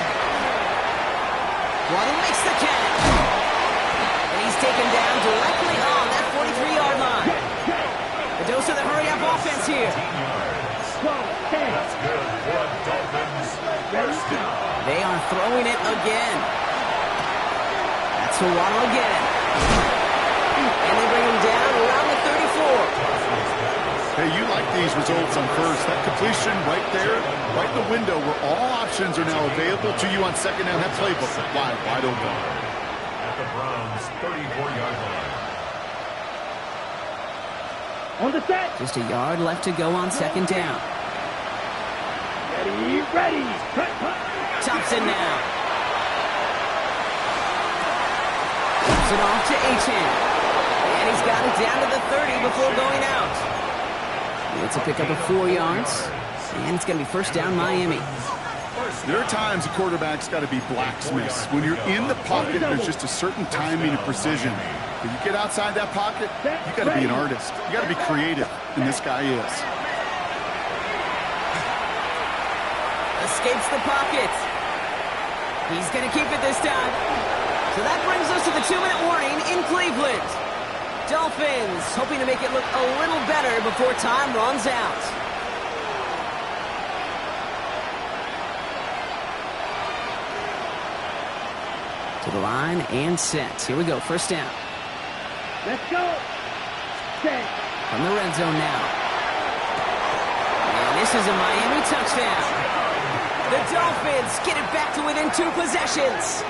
Waddle makes the catch. And he's taken down directly on that 43-yard line. The dose of the hurry-up offense here. 12, 10. That's good for the Dolphins. 1st down. They are throwing it again. That's for Waddle again. And they bring him down around the 34. Hey, you like these results on 1st. That completion right there, right in the window where all options are now available to you on 2nd down. That playbook wide open. At the Browns' 34-yard line. On the set. Just a yard left to go on 2nd down. Ready, ready. Cut, cut. Thompson now. Puts it off to Achane. And he's got it down to the 30 before going out. It's a pickup of 4 yards. And it's going to be 1st down Miami. There are times a quarterback's got to be blacksmiths. When you're in the pocket, there's just a certain timing and precision. When you get outside that pocket, you got to be an artist. You got to be creative, and this guy is. Escapes the pocket. He's going to keep it this time. So that brings us to the 2-minute warning in Cleveland. Dolphins hoping to make it look a little better before time runs out. To the line and set. Here we go. 1st down. Let's go. Set. From the red zone now. And this is a Miami touchdown. The Dolphins get it back to within 2 possessions.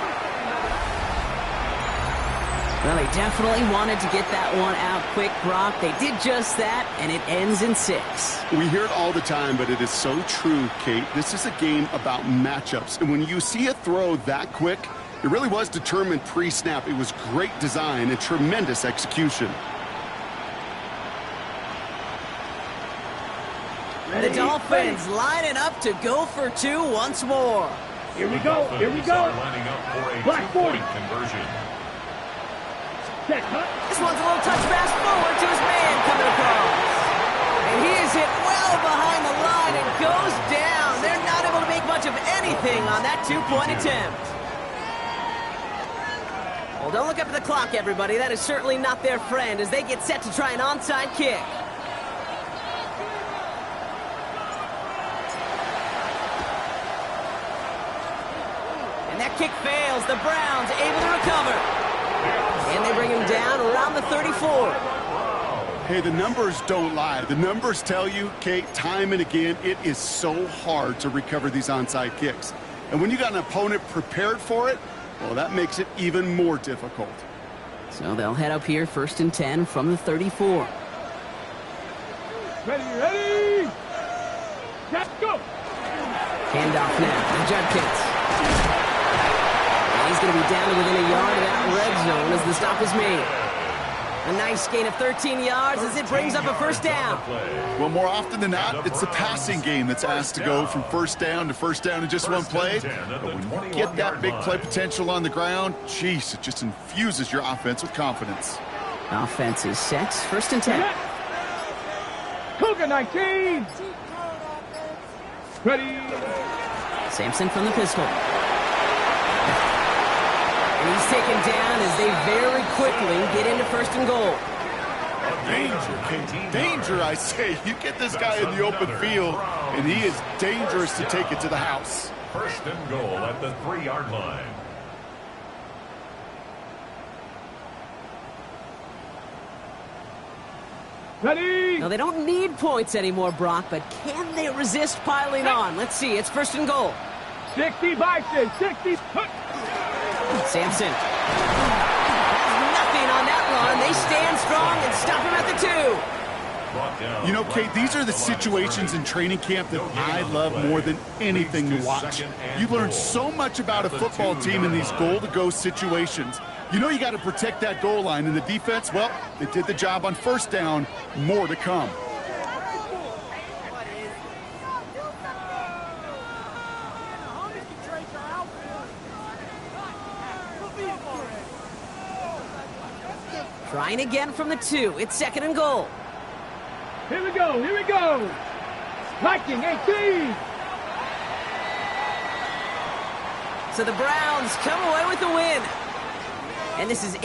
Well, they definitely wanted to get that one out quick, Brock. They did just that, and it ends in 6. We hear it all the time, but it is so true, Kate. This is a game about matchups. And when you see a throw that quick, it really was determined pre-snap. It was great design and tremendous execution. Ready, The Dolphins ready. lining up to go for 2 once more. Here we go. Here we go. Lining up for a Black 40. 2-point conversion. Set cut. This one's a little touch pass forward to his man coming across. And he is hit well behind the line and goes down. They're not able to make much of anything on that 2-point attempt. Well, don't look up at the clock, everybody. That is certainly not their friend as they get set to try an onside kick. And that kick fails. The Browns able to recover. And they bring him down around the 34. Hey, the numbers don't lie. The numbers tell you, Kate, time and again, it is so hard to recover these onside kicks. And when you got an opponent prepared for it, well, that makes it even more difficult. So they'll head up here 1st and 10 from the 34. Ready, ready. Let's go. Handoff now to Judkins. And he's going to be down to within a yard of that red zone as the stop is made. A nice gain of 13 yards as it brings up a 1st down. Well, more often than not, it's the passing game that's asked to go from 1st down to 1st down in just one play. But when you get that big play potential on the ground, geez, it just infuses your offense with confidence. Offense is set. 1st and 10. Cougar 19. Ready. Sampson from the pistol. And he's taken down as they very quickly get into 1st and goal. Danger, Kate. Danger, I say. You get this guy in the open field, and he is dangerous to take it to the house. First and goal at the 3-yard line. Ready? Now, they don't need points anymore, Brock, but can they resist piling on? Let's see. It's first and goal. 60 Bison, 60. Sampson. Nothing on that run. They stand strong and stop him at the 2. You know, Kate, these are the situations in training camp that I love more than anything to watch. You learn so much about a football team in these goal-to-go situations. You know you got to protect that goal line, and the defense, well, they did the job on first down. More to come. Trying again from the 2. It's second and goal. Here we go, here we go. Viking 18. So the Browns come away with the win. And this is